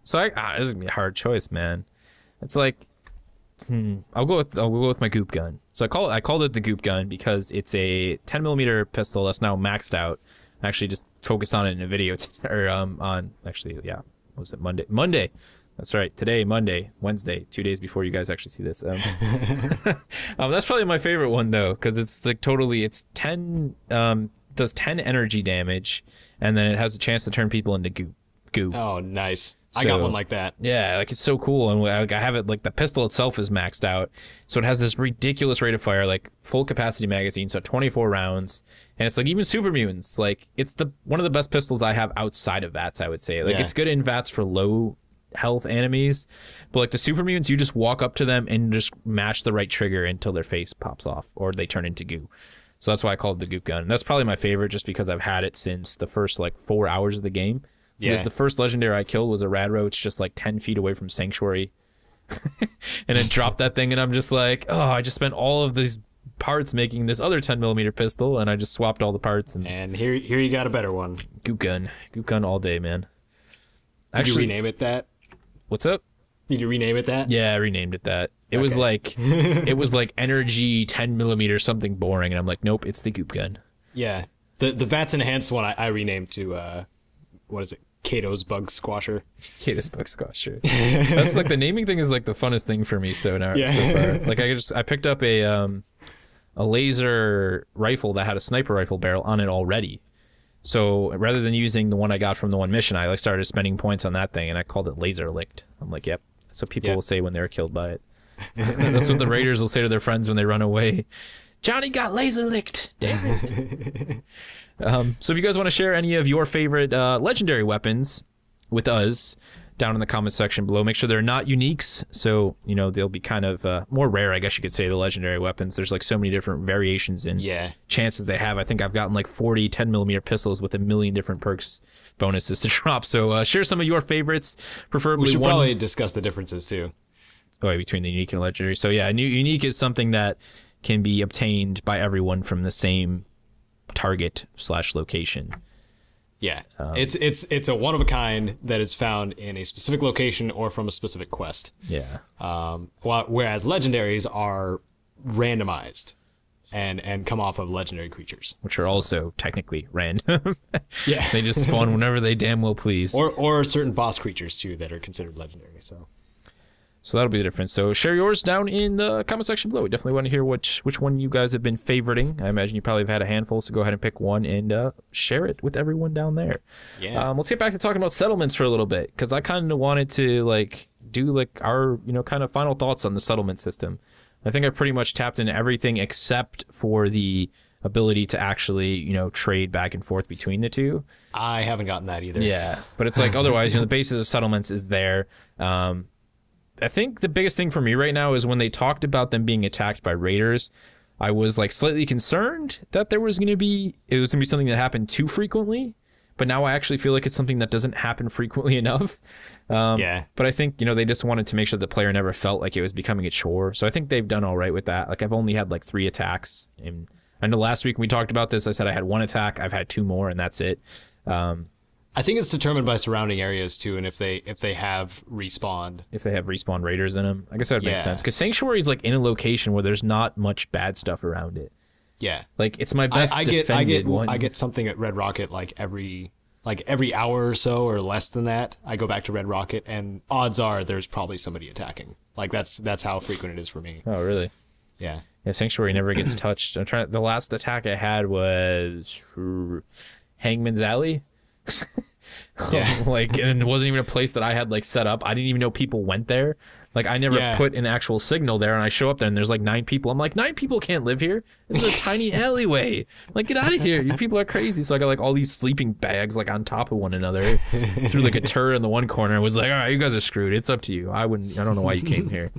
S1: So this is gonna be a hard choice, man. It's like, I'll go with my goop gun. So I called it the goop gun because it's a 10mm pistol that's now maxed out. I actually just focused on it in a video, what was it, Monday. That's right. Today, Monday, Wednesday, 2 days before you guys actually see this. That's probably my favorite one though, because it's like it's 10, does 10 energy damage, and then it has a chance to turn people into goo.
S2: Oh, nice. I got one like that. Yeah,
S1: like it's so cool, and like I have it, like the pistol itself is maxed out, so it has this ridiculous rate of fire, like full capacity magazine, so 24 rounds, and it's like even super mutants, like it's one of the best pistols I have outside of VATS, I would say. Like it's good in VATS for low health enemies, but like the super mutants, you just walk up to them and just mash the right trigger until their face pops off or they turn into goo. So that's why I called it the goop gun. And that's probably my favorite, just because I've had it since the first like 4 hours of the game. Yeah. Because the first legendary I killed was a rad roach just like 10 feet away from Sanctuary. And it dropped that thing, and I'm just like, oh, I just spent all of these parts making this other 10mm pistol, and I just swapped all the parts.
S2: And here you got a better one.
S1: Goop gun all day, man.
S2: Did you rename it that?
S1: What's up?
S2: Did you rename it that?
S1: Yeah, I renamed it that. It was like energy 10mm something boring, and I'm like, nope, it's the goop gun.
S2: Yeah, the VATS Enhanced one I renamed to what is it? Kato's Bug Squasher.
S1: Kato's Bug Squasher. That's like the naming thing is like the funnest thing for me so far. Like I picked up a laser rifle that had a sniper rifle barrel on it already. So rather than using the one I got from the one mission, I like started spending points on that thing, and I called it Laser Licked. I'm like, yep. So people will say when they're killed by it. That's what the raiders will say to their friends when they run away. Johnny got laser licked. Damn it. So if you guys want to share any of your favorite legendary weapons with us down in the comment section below, make sure they're not uniques. So, they'll be kind of more rare, I guess you could say, the legendary weapons. There's like so many different variations and chances they have. I think I've gotten like 40 10mm pistols with a million different perks bonuses to drop. So share some of your favorites, preferably
S2: we should probably discuss the differences too.
S1: Oh, between the unique and legendary. So yeah, unique is something that can be obtained by everyone from the same target/location.
S2: Yeah, it's a one of a kind that is found in a specific location or from a specific quest.
S1: Yeah.
S2: Whereas legendaries are randomized and come off of legendary creatures,
S1: which are also technically random.
S2: Yeah,
S1: they just spawn whenever they damn well please.
S2: Or certain boss creatures too that are considered legendary. So
S1: So that'll be the difference. So share yours down in the comment section below. We definitely want to hear which one you guys have been favoriting. I imagine you probably have had a handful, so go ahead and pick one and share it with everyone down there.
S2: Yeah.
S1: Let's get back to talking about settlements for a little bit, because I kind of wanted to do our kind of final thoughts on the settlement system. I think I've pretty much tapped into everything except for the ability to actually trade back and forth between the two.
S2: I haven't gotten that either.
S1: Yeah, but it's like otherwise the basis of settlements is there. I think the biggest thing for me right now is when they talked about them being attacked by raiders, I was like slightly concerned that it was going to be something that happened too frequently, but now I actually feel like it's something that doesn't happen frequently enough.
S2: Yeah.
S1: But I think, they just wanted to make sure the player never felt like it was becoming a chore. So I think they've done all right with that. Like I've only had like 3 attacks, and I know last week when we talked about this, I said I had 1 attack. I've had 2 more, and that's it.
S2: I think it's determined by surrounding areas too, and if they have respawned.
S1: If they have respawn raiders in them, I guess that would make sense. Because Sanctuary is like in a location where there's not much bad stuff around it.
S2: Yeah,
S1: like it's my best defended one.
S2: I get something at Red Rocket like every hour or so, or less than that. I go back to Red Rocket, and odds are there's probably somebody attacking. Like that's how frequent it is for me.
S1: Oh, really?
S2: Yeah.
S1: Yeah, Sanctuary never gets touched. The last attack I had was Hangman's Alley.
S2: Yeah.
S1: And it wasn't even a place that I had set up. I didn't even know people went there. Like I never put an actual signal there, and I show up there and there's like 9 people. I'm like, 9 people can't live here. This is a tiny alleyway. Like, get out of here. You people are crazy. So I got like all these sleeping bags like on top of one another. Threw like a turret in the one corner and was like, all right, you guys are screwed. It's up to you. I don't know why you came here.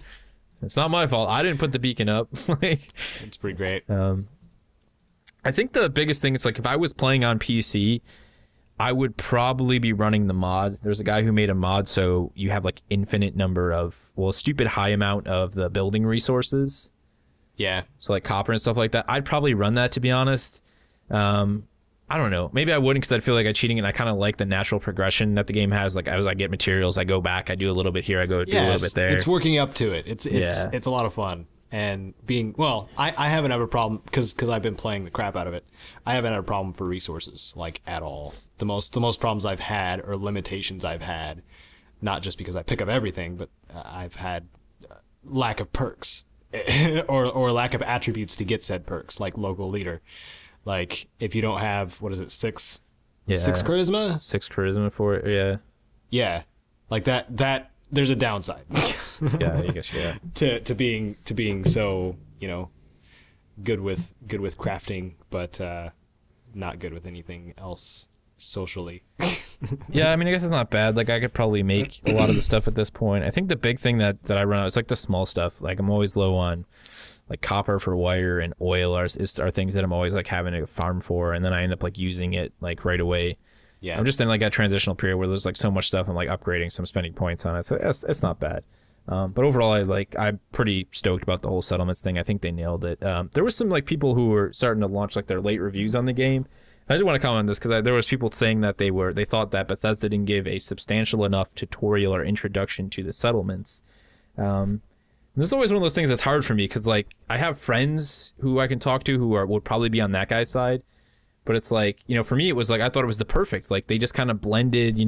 S1: It's not my fault. I didn't put the beacon up.
S2: It's pretty great.
S1: I think the biggest thing, it's like if I was playing on PC, I would probably be running the mod. There's a guy who made a mod so you have like infinite number of, a stupid high amount of the building resources.
S2: Yeah.
S1: So like copper and stuff like that. I'd probably run that, to be honest. I don't know. Maybe I wouldn't, because I'd feel like I'm cheating, and I kind of like the natural progression that the game has. Like as I get materials, I go back, I do a little bit here, I go do a little bit there.
S2: It's working up to it. It's a lot of fun. And I haven't had a problem because I've been playing the crap out of it. I haven't had a problem for resources at all. The most problems I've had, or limitations I've had, not just because I pick up everything, but I've had lack of perks or lack of attributes to get said perks, like local leader. Like if you don't have 6 charisma?
S1: 6 charisma for it, yeah.
S2: Yeah. Like that there's a downside.
S1: Yeah, I guess
S2: to being so, good with crafting, but not good with anything else socially.
S1: Yeah, I mean, I guess it's not bad. Like I could probably make a lot of the stuff at this point. I think the big thing that I run out is like the small stuff. Like I'm always low on like copper for wire, and oil are things that I'm always like having to farm for, and then I end up like using it like right away. Yeah, I'm just in like a transitional period where there's like so much stuff I'm like upgrading, so I'm spending points on it. So it's not bad. But overall, I'm pretty stoked about the whole settlements thing. I think they nailed it. There was some like people who were starting to launch like their late reviews on the game. And I do want to comment on this because there was people saying that they thought that Bethesda didn't give a substantial enough tutorial or introduction to the settlements. This is always one of those things that's hard for me because like I have friends who I can talk to who would probably be on that guy's side. But it's like, for me, it was like, I thought it was the perfect, like they just kind of blended,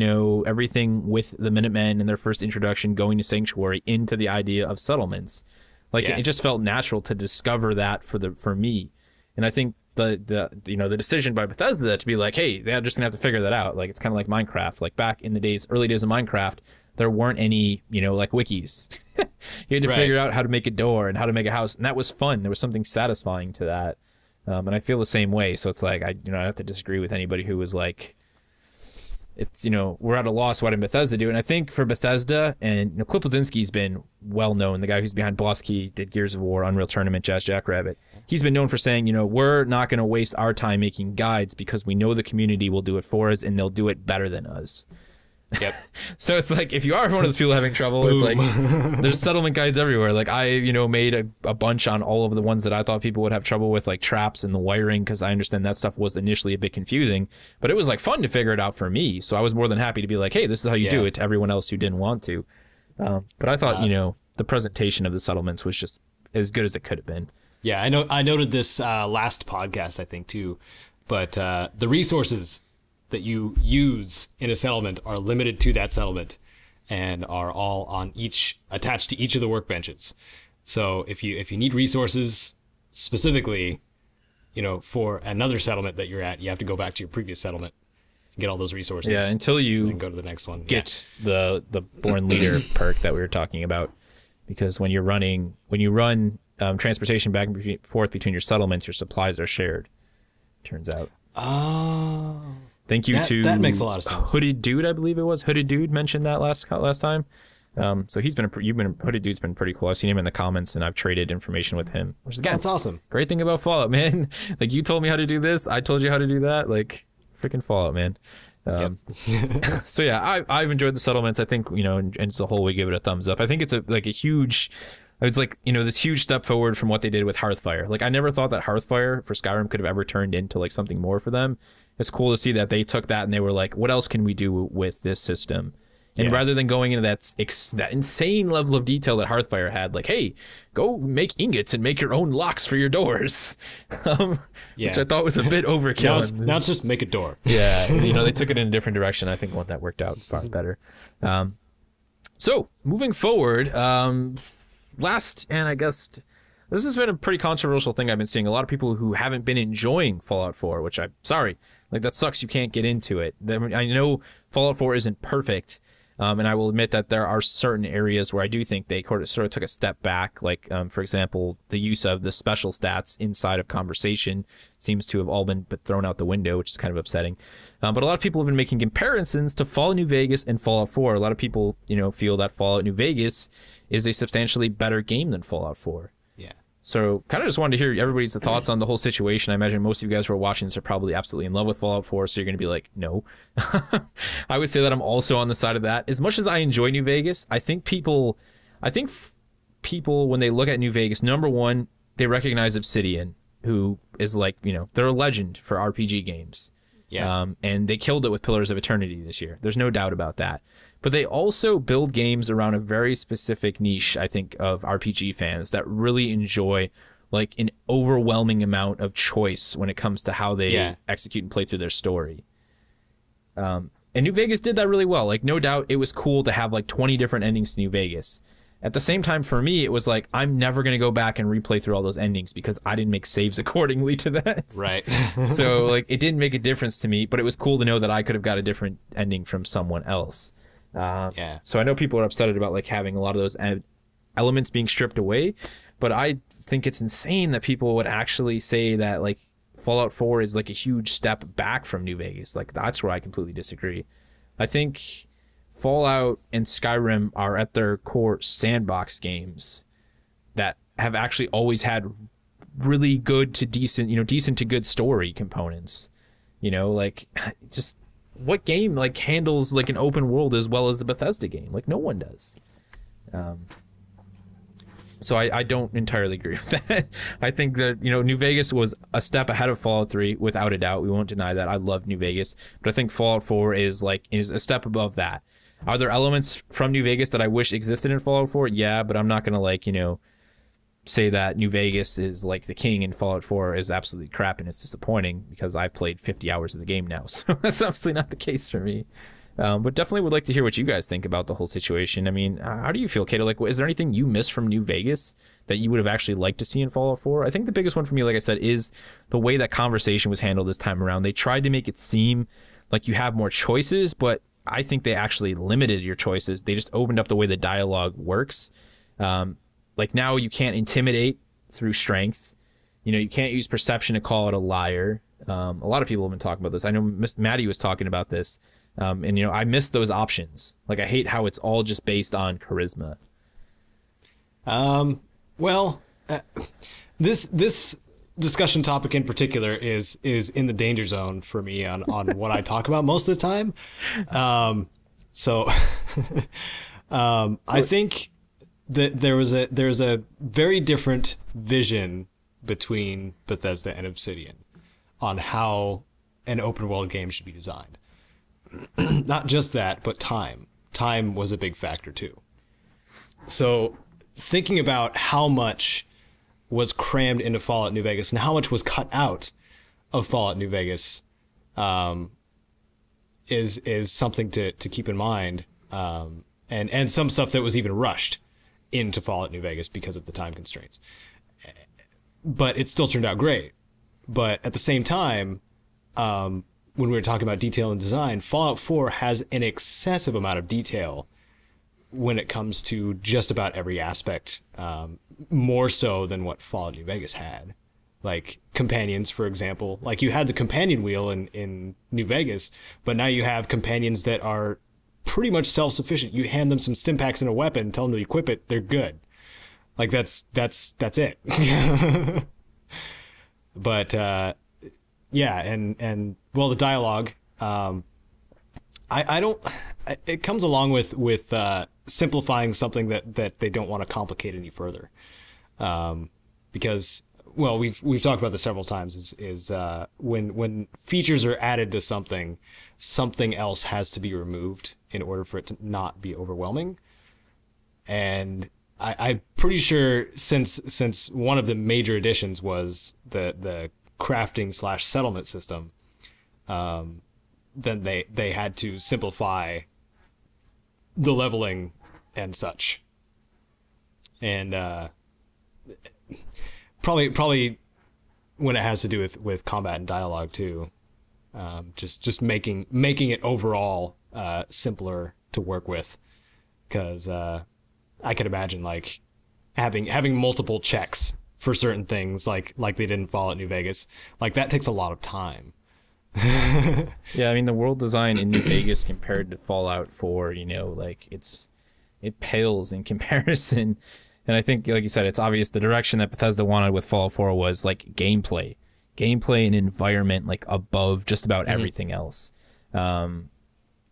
S1: everything with the Minutemen in their first introduction going to Sanctuary into the idea of settlements. Like it just felt natural to discover that for me. And I think the decision by Bethesda to be like, hey, they're just gonna have to figure that out. Like it's kind of like Minecraft. Like back in the early days of Minecraft, there weren't any, like wikis. You had to figure out how to make a door and how to make a house, and that was fun. There was something satisfying to that. And I feel the same way. So it's like I have to disagree with anybody who was like, it's we're at a loss. Why did Bethesda do? And I think for Bethesda, and Cliff Bleszinski's been well known, the guy who's behind Boss Key, did Gears of War, Unreal Tournament, Jazz Jackrabbit. He's been known for saying, we're not going to waste our time making guides because we know the community will do it for us and they'll do it better than us.
S2: Yep.
S1: So it's like if you are one of those people having trouble, it's like there's settlement guides everywhere. Like I, made a bunch on all of the ones that I thought people would have trouble with, like traps and the wiring, because I understand that stuff was initially a bit confusing, but it was like fun to figure it out for me. So I was more than happy to be like, hey, this is how you do it, to everyone else who didn't want to. But I thought, the presentation of the settlements was just as good as it could have been.
S2: Yeah, I noted this last podcast, I think too, but the resources that you use in a settlement are limited to that settlement, and are all on attached to each of the workbenches. So if you need resources specifically, for another settlement that you're at, you have to go back to your previous settlement and get all those resources.
S1: Yeah, until you
S2: and go to the next one.
S1: Get the Born Leader perk that we were talking about, because when you run transportation back and forth between your settlements, your supplies are shared. Turns out.
S2: Oh.
S1: Thank you to
S2: that makes a lot of sense.
S1: Hooded Dude, I believe it was. Hooded Dude mentioned that last time. So Hooded Dude's been pretty cool. I've seen him in the comments, and I've traded information with him, which is, again,
S2: that's awesome.
S1: Great thing about Fallout, man. Like, you told me how to do this, I told you how to do that. Like, freaking Fallout, man.
S2: Yep.
S1: So yeah, I've enjoyed the settlements. I think, and as a whole, we give it a thumbs up. I think it's it's like, this huge step forward from what they did with Hearthfire. Like, I never thought that Hearthfire for Skyrim could have ever turned into like something more for them. It's cool to see that they took that and they were like, what else can we do with this system? And rather than going into that insane level of detail that Hearthfire had, like, hey, go make ingots and make your own locks for your doors, which I thought was a bit overkill.
S2: Now it's just make a door.
S1: Yeah, they took it in a different direction. I think one that worked out far better. So moving forward, last, and I guess this has been a pretty controversial thing I've been seeing. A lot of people who haven't been enjoying Fallout 4, which I'm sorry. Like, that sucks you can't get into it. I know Fallout 4 isn't perfect. And I will admit that there are certain areas where I do think they sort of took a step back. Like, for example, the use of the special stats inside of conversation seems to have all been thrown out the window, which is kind of upsetting. But a lot of people have been making comparisons to Fallout New Vegas and Fallout 4. A lot of people, feel that Fallout New Vegas is a substantially better game than Fallout 4.
S2: Yeah.
S1: So kind of just wanted to hear everybody's thoughts on the whole situation. I imagine most of you guys who are watching this are probably absolutely in love with Fallout 4, so you're going to be like, no. I would say that I'm also on the side of that. As much as I enjoy New Vegas, I think people, when they look at New Vegas, number one, they recognize Obsidian, who is like, they're a legend for RPG games.
S2: Yeah.
S1: And they killed it with Pillars of Eternity this year. There's no doubt about that. But they also build games around a very specific niche, I think, of RPG fans that really enjoy like an overwhelming amount of choice when it comes to how they execute and play through their story. And New Vegas did that really well. Like, no doubt it was cool to have like 20 different endings to New Vegas. At the same time, for me, it was like, I'm never going to go back and replay through all those endings because I didn't make saves accordingly to that.
S2: Right.
S1: So like, it didn't make a difference to me, but it was cool to know that I could have got a different ending from someone else. So I know people are upset about like having a lot of those elements being stripped away, but I think it's insane that people would actually say that like Fallout 4 is like a huge step back from New Vegas. Like, that's where I completely disagree. I think Fallout and Skyrim are at their core sandbox games that have actually always had really good to decent, decent to good story components. Like, just what game like handles like an open world as well as a Bethesda game? Like, no one does. So I don't entirely agree with that. I think that, New Vegas was a step ahead of Fallout 3 without a doubt. We won't deny that. I love New Vegas, but I think Fallout 4 is a step above that. Are there elements from New Vegas that I wish existed in Fallout 4? Yeah, but I'm not going to like, say that New Vegas is like the king and Fallout 4 is absolutely crap and it's disappointing, because I've played 50 hours of the game now. So that's obviously not the case for me. But definitely would like to hear what you guys think about the whole situation. I mean, how do you feel, Kato? Like, is there anything you miss from New Vegas that you would have actually liked to see in Fallout 4? I think the biggest one for me, like I said, is the way that conversation was handled this time around. They tried to make it seem like you have more choices, but I think they actually limited your choices. They just opened up the way the dialogue works. Like, now you can't intimidate through strength. You can't use perception to call out a liar. A lot of people have been talking about this. I know Maddie was talking about this. And I miss those options. Like, I hate how it's all just based on charisma.
S2: This discussion topic in particular is in the danger zone for me on what I talk about most of the time. I think that there's a very different vision between Bethesda and Obsidian on how an open world game should be designed. Not just that, but time. Time was a big factor too. So thinking about how much was crammed into Fallout New Vegas and how much was cut out of Fallout New Vegas is something to keep in mind. And and some stuff that was even rushed into Fallout New Vegas because of the time constraints. But it still turned out great. But at the same time, when we were talking about detail and design, Fallout 4 has an excessive amount of detail when it comes to just about every aspect, more so than what Fallout New Vegas had. Like companions, for example. Like you had the companion wheel in New Vegas, but now you have companions that are pretty much self-sufficient. You hand them some stim packs and a weapon, tell them to equip it, they're good. Like that's it. But yeah, and well, the dialogue, I don't. It comes along with simplifying something that they don't want to complicate any further, because well, we've talked about this several times. Is when features are added to something else has to be removed in order for it to not be overwhelming. And I'm pretty sure since one of the major additions was the crafting / settlement system, then they had to simplify the leveling and such. And probably when it has to do with combat and dialogue too, just making it overall simpler to work with, because I could imagine like having multiple checks for certain things like they did in Fallout New Vegas. Like that takes a lot of time.
S1: Yeah, I mean the world design in New Vegas compared to Fallout 4, like it pales in comparison. And I think, like you said, it's obvious the direction that Bethesda wanted with Fallout 4 was like gameplay and environment, like above just about everything else. And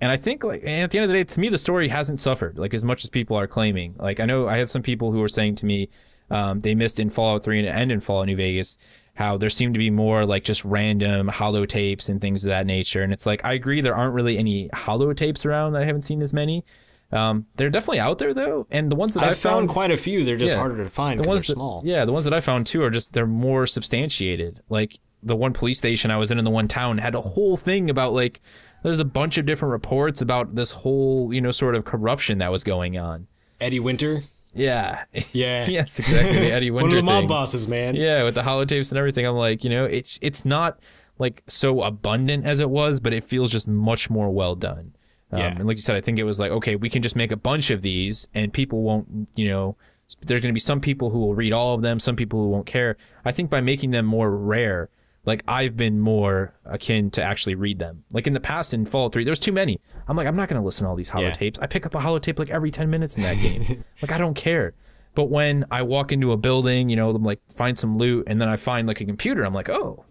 S1: I think, like, and at the end of the day, to me, the story hasn't suffered like as much as people are claiming. Like, I know I had some people who were saying to me they missed in Fallout 3 and in Fallout New Vegas how there seemed to be more like just random holotapes and things of that nature. And it's like, I agree, there aren't really any holotapes around. I haven't seen as many. They're definitely out there though, and the ones that I found
S2: quite a few. They're just harder to find because they're small.
S1: Yeah, the ones that I found too are just they're more substantiated. Like the one police station I was in the one town had a whole thing about like there's a bunch of different reports about this whole sort of corruption that was going on.
S2: Eddie Winter.
S1: Yeah.
S2: Yeah.
S1: Yes, exactly. The Eddie Winter
S2: one of the mob
S1: thing.
S2: bosses, man.
S1: Yeah, with the holotapes and everything. I'm like, it's not like so abundant as it was, but it feels just much more well done. And like you said, I think it was like, okay, we can just make a bunch of these and people won't, there's going to be some people who will read all of them, some people who won't care. I think by making them more rare, like I've been more akin to actually read them. Like in the past in Fallout 3, there's too many. I'm like, I'm not going to listen to all these holotapes. I pick up a holotape like every 10 minutes in that game. Like I don't care. But when I walk into a building, like find some loot and then I find like a computer, I'm like, oh,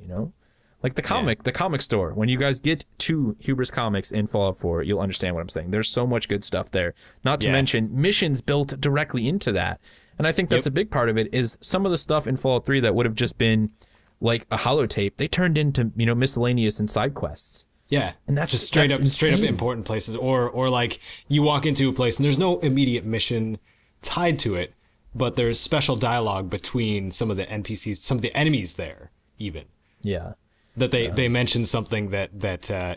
S1: like the comic store. When you guys get to Hubris Comics in Fallout 4, you'll understand what I'm saying. There's so much good stuff there. Not to mention missions built directly into that. And I think that's a big part of it is some of the stuff in Fallout 3 that would have just been like a holotape, they turned into, miscellaneous and side quests.
S2: Yeah.
S1: And that's
S2: just straight up important places. Or like you walk into a place and there's no immediate mission tied to it, but there's special dialogue between some of the NPCs, some of the enemies there even.
S1: Yeah.
S2: That they mention something that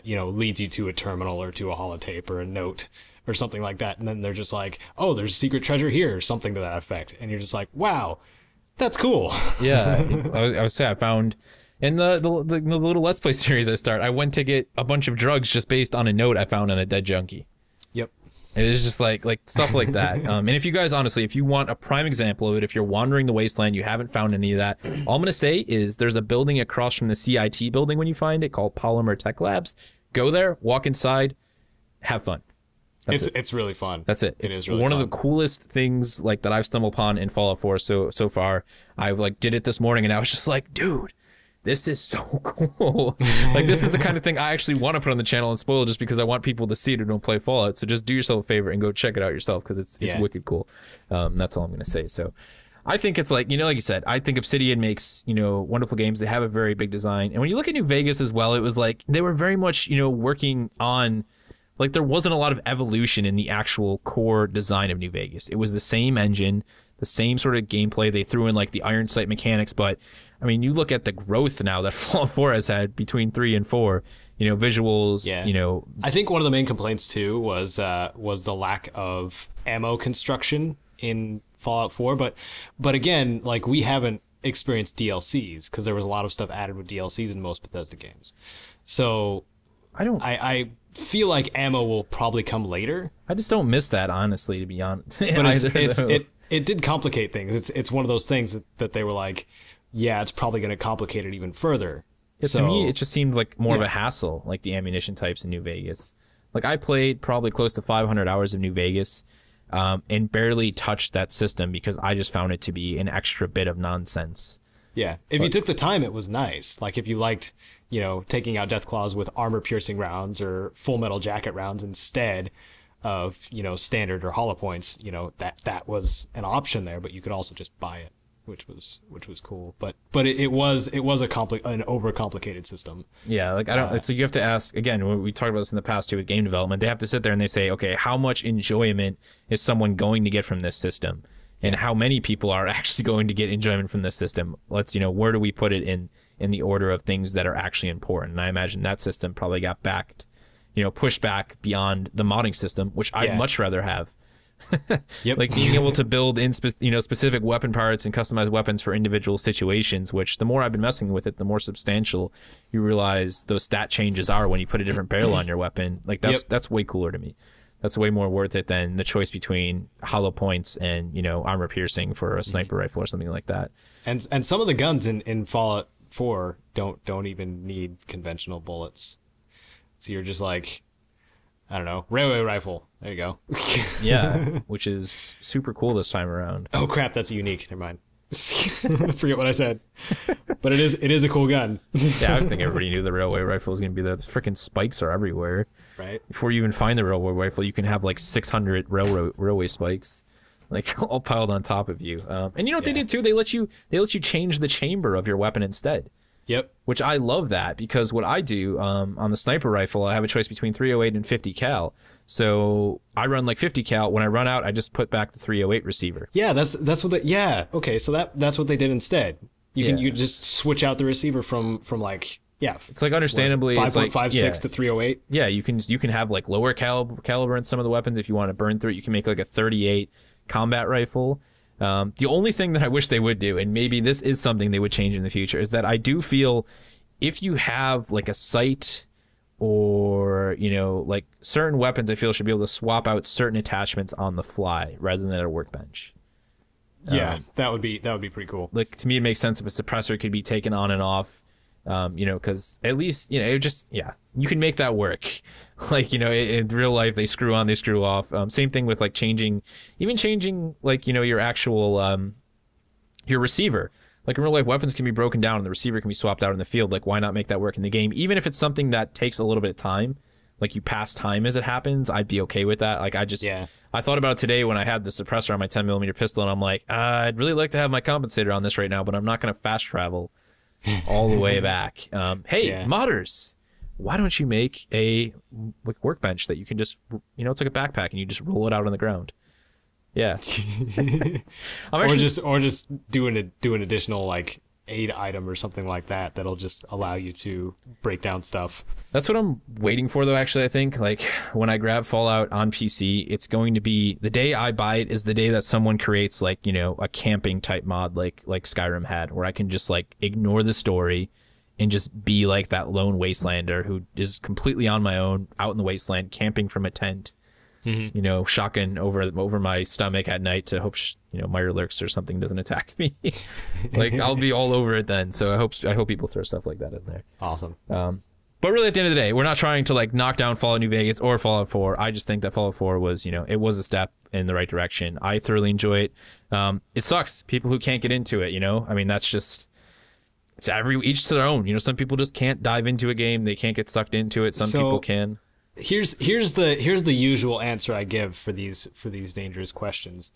S2: leads you to a terminal or to a holotape or a note or something like that, and then they're just like, oh, there's a secret treasure here or something to that effect, and you're just like, wow, that's cool.
S1: Yeah, I would say I found in the little Let's Play series I went to get a bunch of drugs just based on a note I found on a dead junkie.
S2: Yep.
S1: It is just like stuff like that. And if you guys, honestly, if you want a prime example of it, if you're wandering the wasteland, you haven't found any of that, all I'm going to say is there's a building across from the CIT building when you find it called Polymer Tech Labs. Go there, walk inside, have fun.
S2: It's really fun.
S1: That's it. It's really one of the coolest things like that I've stumbled upon in Fallout 4 so far. I like did it this morning and I was just like, dude, this is so cool. Like, this is the kind of thing I actually want to put on the channel and spoil just because I want people to see it who don't play Fallout. So just do yourself a favor and go check it out yourself because it's wicked cool. That's all I'm going to say. So I think it's like, like you said, I think Obsidian makes, wonderful games. They have a very big design. And when you look at New Vegas as well, it was like they were very much, working on, like there wasn't a lot of evolution in the actual core design of New Vegas. It was the same engine, the same sort of gameplay. They threw in like the Iron Sight mechanics, but I mean, you look at the growth now that Fallout 4 has had between 3 and 4, you know, visuals, you know.
S2: I think one of the main complaints too was the lack of ammo construction in Fallout 4, but again, like, we haven't experienced DLCs because there was a lot of stuff added with DLCs in most Bethesda games. So I feel like ammo will probably come later.
S1: I just don't miss that, honestly, to be honest.
S2: But it did complicate things. It's one of those things that they were like, yeah, it's probably going to complicate it even further.
S1: To me, it just seemed like more of a hassle, like the ammunition types in New Vegas. Like, I played probably close to 500 hours of New Vegas and barely touched that system because I just found it to be an extra bit of nonsense.
S2: Yeah, if you took the time, it was nice. Like, if you liked, you know, taking out Deathclaws with armor-piercing rounds or Full Metal Jacket rounds instead of, you know, standard or hollow points, you know, that was an option there, but you could also just buy it, which was cool. But it was an overcomplicated system.
S1: Yeah, like, I don't. So you have to ask again. We talked about this in the past too with game development. They have to sit there and they say, okay, how much enjoyment is someone going to get from this system? And how many people are actually going to get enjoyment from this system? Let's, you know, where do we put it in the order of things that are actually important? And I imagine that system probably got pushed back beyond the modding system, which I'd much rather have.
S2: Yep.
S1: Like being able to build in specific weapon parts and customized weapons for individual situations, which the more I've been messing with it, the more substantial you realize those stat changes are when you put a different barrel on your weapon. Like, that's way cooler to me. That's way more worth it than the choice between hollow points and, you know, armor piercing for a sniper rifle or something like that.
S2: And some of the guns in Fallout 4 don't even need conventional bullets. So you're just like, I don't know, railway rifle. There you go.
S1: Yeah, which is super cool this time around.
S2: Oh crap, that's unique. Never mind. Forget what I said. But it is a cool gun.
S1: Yeah, I think everybody knew the railway rifle was going to be there. The freaking spikes are everywhere.
S2: Right.
S1: Before you even find the railway rifle, you can have like 600 railway spikes, like, all piled on top of you. And you know what they did too? They let you change the chamber of your weapon instead.
S2: Yep.
S1: Which I love that, because what I do on the sniper rifle, I have a choice between 308 and 50 cal. So I run like 50 cal. When I run out, I just put back the 308 receiver.
S2: Yeah, that's what okay, so that's what they did instead. You just switch out the receiver from like, it's
S1: like, understandably,
S2: 5.56 to 308.
S1: Yeah, you can have like lower caliber in some of the weapons if you want to burn through it. You can make like a 38 combat rifle. The only thing that I wish they would do, and maybe this is something they would change in the future, is that I do feel if you have like a sight or, you know, like certain weapons, I feel should be able to swap out certain attachments on the fly rather than at a workbench.
S2: Yeah, that would be pretty cool.
S1: Like, to me, it makes sense if a suppressor could be taken on and off, you know, because at least, you know, it just, you can make that work. Like, you know, in real life, they screw on, they screw off. Same thing with like changing like, you know, your actual, your receiver. Like, in real life, weapons can be broken down and the receiver can be swapped out in the field. Like, why not make that work in the game? Even if it's something that takes a little bit of time, like you pass time as it happens, I'd be okay with that. Like, I thought about it today when I had the suppressor on my 10mm pistol, and I'm like, I'd really like to have my compensator on this right now, but I'm not going to fast travel all the way back. Hey, modders, why don't you make a workbench that you can just, you know, it's like a backpack and you just roll it out on the ground. Yeah.
S2: Or just do an additional like aid item or something like that that'll just allow you to break down stuff.
S1: That's what I'm waiting for, though. Actually, I think like when I grab Fallout on PC, it's going to be the day I buy it is the day that someone creates like, you know, a camping type mod like Skyrim had, where I can just like ignore the story and just be like that lone wastelander who is completely on my own out in the wasteland, camping from a tent. You know, shotgun over my stomach at night to hope you know, Mirelurks or something doesn't attack me. Like, I'll be all over it then. So I hope people throw stuff like that in there.
S2: Awesome.
S1: But really, at the end of the day, we're not trying to like knock down Fallout New Vegas or Fallout 4. I just think that Fallout 4 was, you know, it was a step in the right direction. I thoroughly enjoy it. It sucks people who can't get into it. You know, I mean, that's just. It's each to their own. You know, some people just can't dive into a game. They can't get sucked into it. Some people can.
S2: Here's the usual answer I give for these dangerous questions,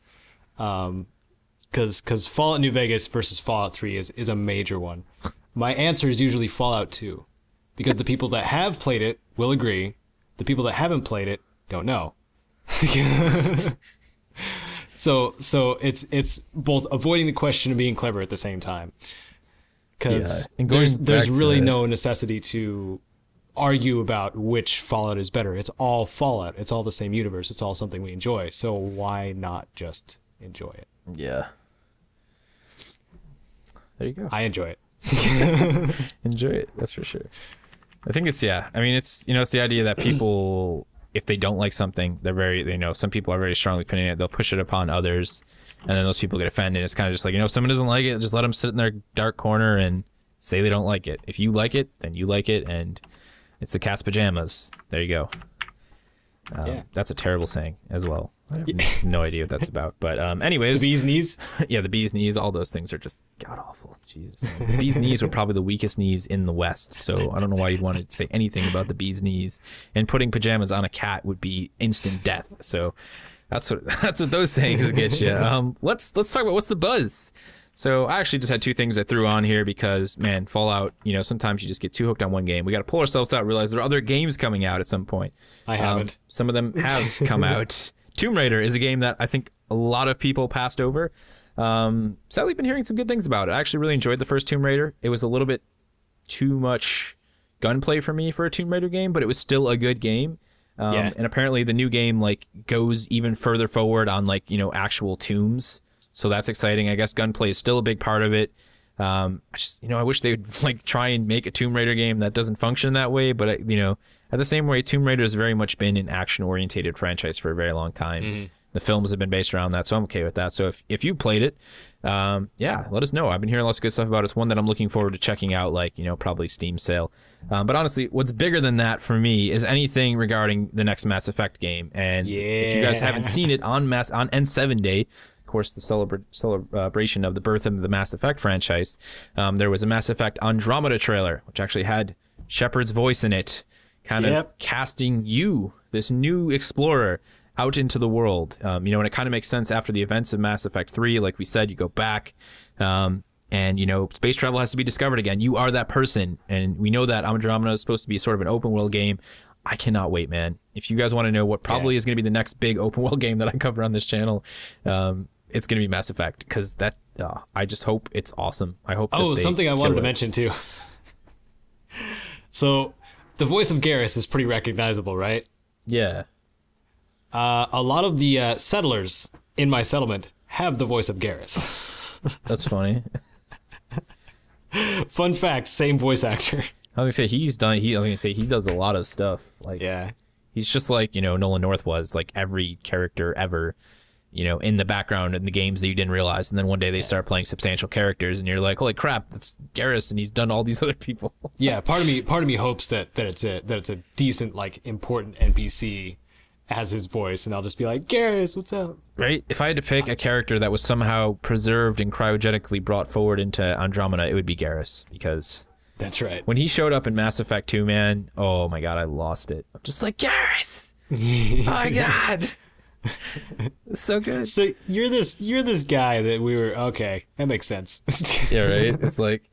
S2: because Fallout New Vegas versus Fallout 3 is a major one. My answer is usually Fallout 2, because the people that have played it will agree. The people that haven't played it don't know. So it's both avoiding the question and being clever at the same time. because
S1: And going
S2: there's
S1: back
S2: really
S1: to-
S2: no necessity to argue about which Fallout is better. It's all Fallout. It's all the same universe. It's all something we enjoy. So why not just enjoy it?
S1: Yeah. There you go.
S2: I enjoy it.
S1: Enjoy it. That's for sure. I think it's, yeah. I mean, it's, you know, it's the idea that people, if they don't like something, they're very, you know, some people are very strongly opinionated. They'll push it upon others, and then those people get offended. It's kind of just like, you know, if someone doesn't like it, just let them sit in their dark corner and say they don't like it. If you like it, then you like it, and it's the cat's pajamas. There you go.
S2: Yeah.
S1: That's a terrible saying as well. I have no idea what that's about. But anyways.
S2: The bee's knees?
S1: Yeah, the bee's knees, all those things are just god-awful. Jesus, man. The bee's knees were probably the weakest knees in the West, so I don't know why you'd want to say anything about the bee's knees. And putting pajamas on a cat would be instant death. So that's what those sayings get you. Let's talk about what's the buzz. So I actually just had two things I threw on here because, man, Fallout, you know, sometimes you just get too hooked on one game. We got to pull ourselves out and realize there are other games coming out at some point.
S2: I haven't.
S1: Some of them have come out. Tomb Raider is a game that I think a lot of people passed over. Sadly, been hearing some good things about it. I actually really enjoyed the first Tomb Raider. It was a little bit too much gunplay for me for a Tomb Raider game, but it was still a good game.
S2: Yeah.
S1: And apparently the new game like goes even further forward on like, you know, actual tombs. So that's exciting. I guess gunplay is still a big part of it. I just, you know, I wish they would like try and make a Tomb Raider game that doesn't function that way. But, you know, at the same way, Tomb Raider has very much been an action-orientated franchise for a very long time.
S2: Mm-hmm.
S1: The films have been based around that, so I'm okay with that. So if you've played it, yeah, let us know. I've been hearing lots of good stuff about it. It's one that I'm looking forward to checking out, like, you know, probably Steam sale. But honestly, what's bigger than that for me is anything regarding the next Mass Effect game. And if you guys haven't seen it on N7 Day, of course, the celebration of the birth of the Mass Effect franchise, there was a Mass Effect Andromeda trailer, which actually had Shepard's voice in it, kind of casting you, this new explorer, out into the world. You know, and it kind of makes sense after the events of Mass Effect 3. Like we said, you go back, and, you know, space travel has to be discovered again. You are that person, and we know that Andromeda is supposed to be sort of an open world game. I cannot wait, man. If you guys want to know what probably is going to be the next big open world game that I cover on this channel, it's going to be Mass Effect, because that I just hope it's awesome. I hope.
S2: Oh, something I wanted to mention too. So, the voice of Garrus is pretty recognizable, right?
S1: Yeah.
S2: A lot of the settlers in my settlement have the voice of Garrus.
S1: That's funny.
S2: Fun fact: same voice actor.
S1: I was gonna say he does a lot of stuff. Like,
S2: Yeah.
S1: he's just like, you know, Nolan North was, like every character ever, you know, in the background in the games that you didn't realize, and then one day they start playing substantial characters, and you're like, holy crap, that's Garrus, and he's done all these other people.
S2: Yeah, part of me hopes that it's a decent, like, important NPC as his voice, and I'll just be like, Garrus, what's up?
S1: Right? If I had to pick a character that was somehow preserved and cryogenically brought forward into Andromeda, it would be Garrus, because
S2: That's right.
S1: when he showed up in Mass Effect 2, man, oh my god, I lost it. I'm just like, Garrus! Oh my god! It's so good.
S2: So you're this guy that we were okay. That makes sense.
S1: Yeah, right. It's like,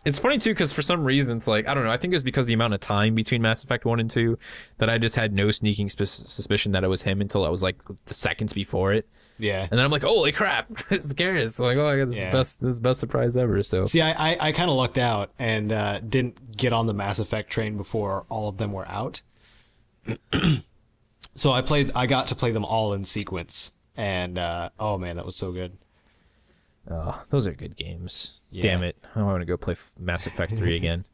S1: it's funny too, because for some reason, it's like, I don't know. I think it was because the amount of time between Mass Effect 1 and 2 that I just had no sneaking suspicion that it was him until I was like the seconds before it.
S2: Yeah.
S1: And then I'm like, holy crap, it's Garrus. Like, oh, I got this is the best surprise ever. So
S2: See, I kind of lucked out and didn't get on the Mass Effect train before all of them were out. So I got to play them all in sequence, and oh man, that was so good.
S1: oh, those are good games.
S2: Yeah.
S1: Damn it. I want to go play Mass Effect 3 again.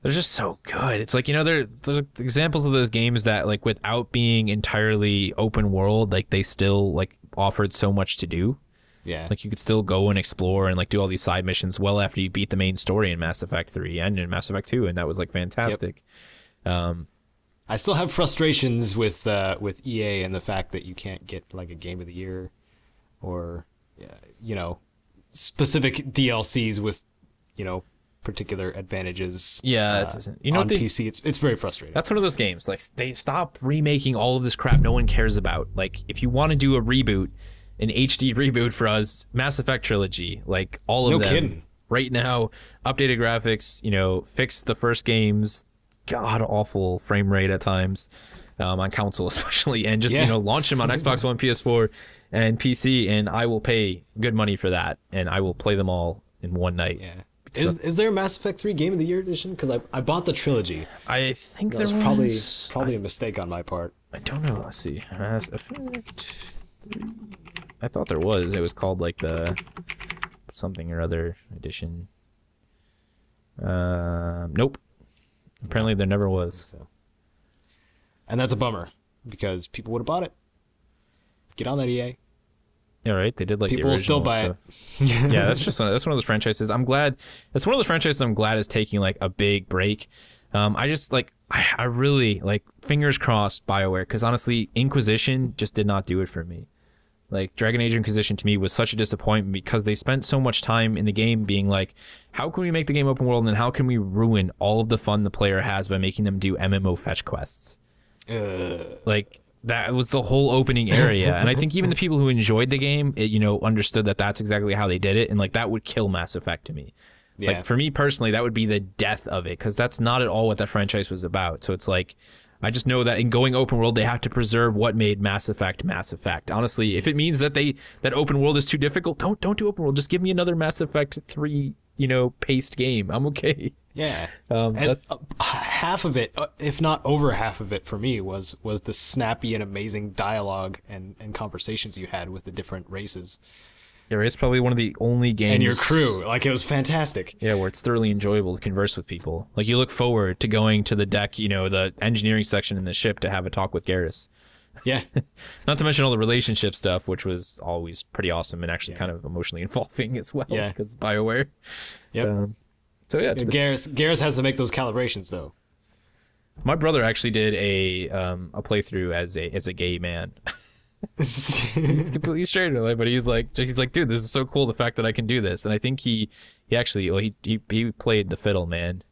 S1: They're just so good. It's like, you know, there's examples of those games that, like, without being entirely open world, like, they still, like, offered so much to do.
S2: Yeah.
S1: Like, you could still go and explore and, like, do all these side missions well after you beat the main story in Mass Effect 3 and in Mass Effect 2, and that was, like, fantastic.
S2: I still have frustrations with EA and the fact that you can't get, like, a Game of the Year or, you know, specific DLCs with, you know, particular advantages.
S1: Yeah, it doesn't. You know,
S2: on PC, it's very frustrating.
S1: That's one of those games. Like, they stop remaking all of this crap no one cares about. Like, if you want to do a reboot, an HD reboot for us, Mass Effect trilogy, like all of
S2: No
S1: them
S2: kidding.
S1: right now, updated graphics, you know, fix the first game's god awful frame rate at times, on console especially, and just, you know, launch them on Xbox One, PS4, and PC, and I will pay good money for that, and I will play them all in one night.
S2: Yeah. Is there a Mass Effect 3 Game of the Year edition? Because I bought the trilogy.
S1: I think there
S2: was probably a mistake on my part.
S1: I don't know. Let's see. Mass Effect 3. I thought there was. It was called like the something or other edition. Nope. Apparently there never was. So.
S2: And that's a bummer because people would have bought it. Get on that, EA.
S1: Yeah, right. They did like
S2: people
S1: the
S2: will still
S1: original
S2: buy
S1: stuff.
S2: it.
S1: Yeah, that's one of those franchises. I'm glad. It's one of those franchises I'm glad is taking like a big break. I just like I really like fingers crossed BioWare because honestly, Inquisition just did not do it for me. Like Dragon Age Inquisition to me was such a disappointment because they spent so much time in the game being like, how can we make the game open world and then how can we ruin all of the fun the player has by making them do MMO fetch quests? Like that was the whole opening area, and I think even the people who enjoyed the game, understood that that's exactly how they did it, and like that would kill Mass Effect to me. Yeah. Like for me personally, that would be the death of it because that's not at all what that franchise was about. So it's like. I just know that in going open world, they have to preserve what made Mass Effect Mass Effect. Honestly, if it means that that open world is too difficult, don't do open world. Just give me another Mass Effect 3, paced game. I'm okay.
S2: Yeah. Half of it, if not over half of it for me, was the snappy and amazing dialogue and conversations you had with the different races.
S1: Yeah, it's probably one of the only games.
S2: And your crew, like it was fantastic.
S1: Yeah, where it's thoroughly enjoyable to converse with people. Like you look forward to going to the deck, the engineering section in the ship to have a talk with Garrus.
S2: Yeah.
S1: Not to mention all the relationship stuff, which was always pretty awesome and actually kind of emotionally involving as well. Yeah. Because BioWare.
S2: Yep.
S1: So yeah.
S2: Garrus has to make those calibrations though.
S1: My brother actually did a playthrough as a gay man. He's completely straight away, but he's like, dude, this is so cool. The fact that I can do this, and I think he played the fiddle man,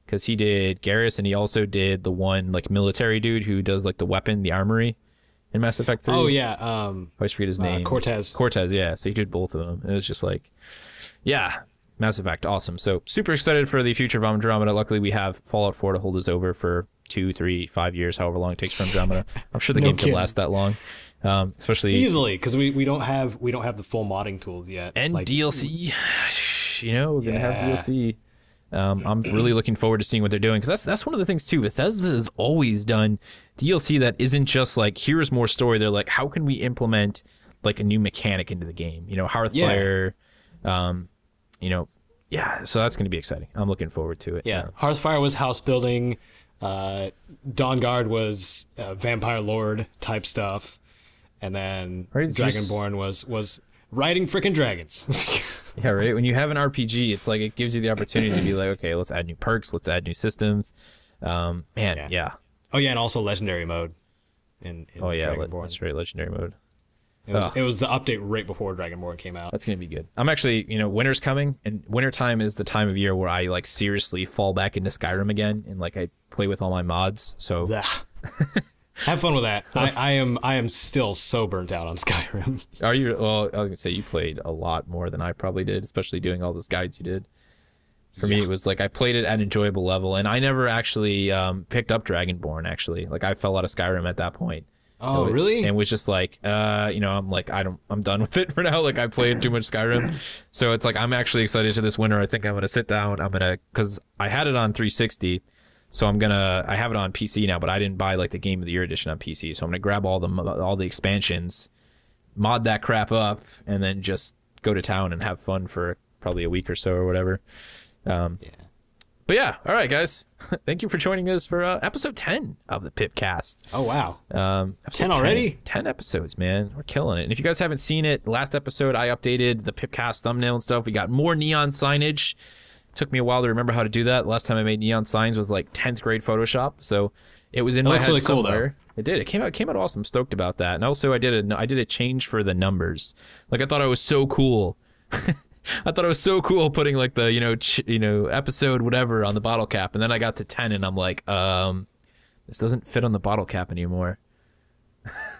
S1: because he did Garrus, and he also did the one like military dude who does like the weapon, the armory, in Mass Effect 3.
S2: Oh yeah,
S1: I always forget his name.
S2: Cortez.
S1: Yeah. So he did both of them. And it was just like, yeah, Mass Effect, awesome. So super excited for the future of Andromeda. Luckily, we have Fallout 4 to hold us over for 2, 3, 5 years, however long it takes for Andromeda. I'm sure the game could last that long. Especially
S2: easily because we don't have the full modding tools yet,
S1: and like, DLC. We're gonna have DLC. I'm really looking forward to seeing what they're doing because that's one of the things too. Bethesda has always done DLC that isn't just like here's more story. They're like, how can we implement like a new mechanic into the game? Hearthfire. Yeah. So that's gonna be exciting. I'm looking forward to it.
S2: Yeah, Hearthfire was house building. Dawnguard was vampire lord type stuff. And then Dragonborn was riding frickin' dragons.
S1: Yeah, right. When you have an RPG, it's like it gives you the opportunity to be like, okay, let's add new perks, let's add new systems. Yeah.
S2: Oh yeah, and also legendary mode. In
S1: Dragonborn. That's right, legendary mode.
S2: It was the update right before Dragonborn came out.
S1: That's gonna be good. I'm actually, winter's coming, and wintertime is the time of year where I like seriously fall back into Skyrim again, and like I play with all my mods. So.
S2: Have fun with that. I am still so burnt out on Skyrim.
S1: Are you? Well, I was gonna say you played a lot more than I probably did, especially doing all those guides you did. For me, it was like I played it at an enjoyable level, and I never actually picked up Dragonborn. Actually, like I fell out of Skyrim at that point.
S2: Oh, really?
S1: And was just like, I'm like, I'm done with it for now. Like I played too much Skyrim, so it's like I'm actually excited to this winter. I think I'm gonna sit down. Because I had it on 360. So I have it on PC now, but I didn't buy like the Game of the Year edition on PC. So I'm gonna grab all the expansions, mod that crap up, and then just go to town and have fun for probably a week or so or whatever. But yeah, all right, guys, thank you for joining us for episode 10 of the Pipcast.
S2: Oh wow,
S1: 10 already? 10 episodes, man, we're killing it. And if you guys haven't seen it, last episode I updated the Pipcast thumbnail and stuff. We got more neon signage. Took me a while to remember how to do that. Last time I made neon signs was like 10th grade Photoshop, so it was in my head really somewhere. Cool, it did. It came out awesome. I'm stoked about that. And also I did a change for the numbers. Like I thought I was so cool. I thought it was so cool putting like the episode whatever on the bottle cap, and then I got to 10 and I'm like, this doesn't fit on the bottle cap anymore.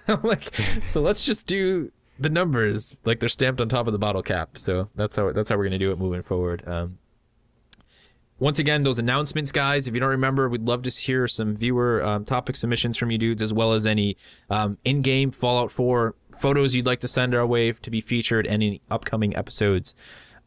S1: I'm like, so let's just do the numbers like they're stamped on top of the bottle cap. So that's how we're gonna do it moving forward. Once again, those announcements, guys, if you don't remember, we'd love to hear some viewer topic submissions from you dudes, as well as any in-game Fallout 4 photos you'd like to send our way to be featured in any upcoming episodes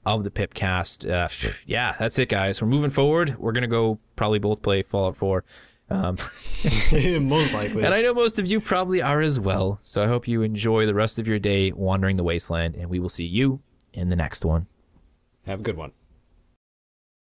S1: of the Pipcast. Yeah, that's it, guys. We're moving forward. We're going to go probably both play Fallout 4.
S2: Most likely.
S1: And I know most of you probably are as well. So I hope you enjoy the rest of your day wandering the wasteland, and we will see you in the next one.
S2: Have a good one.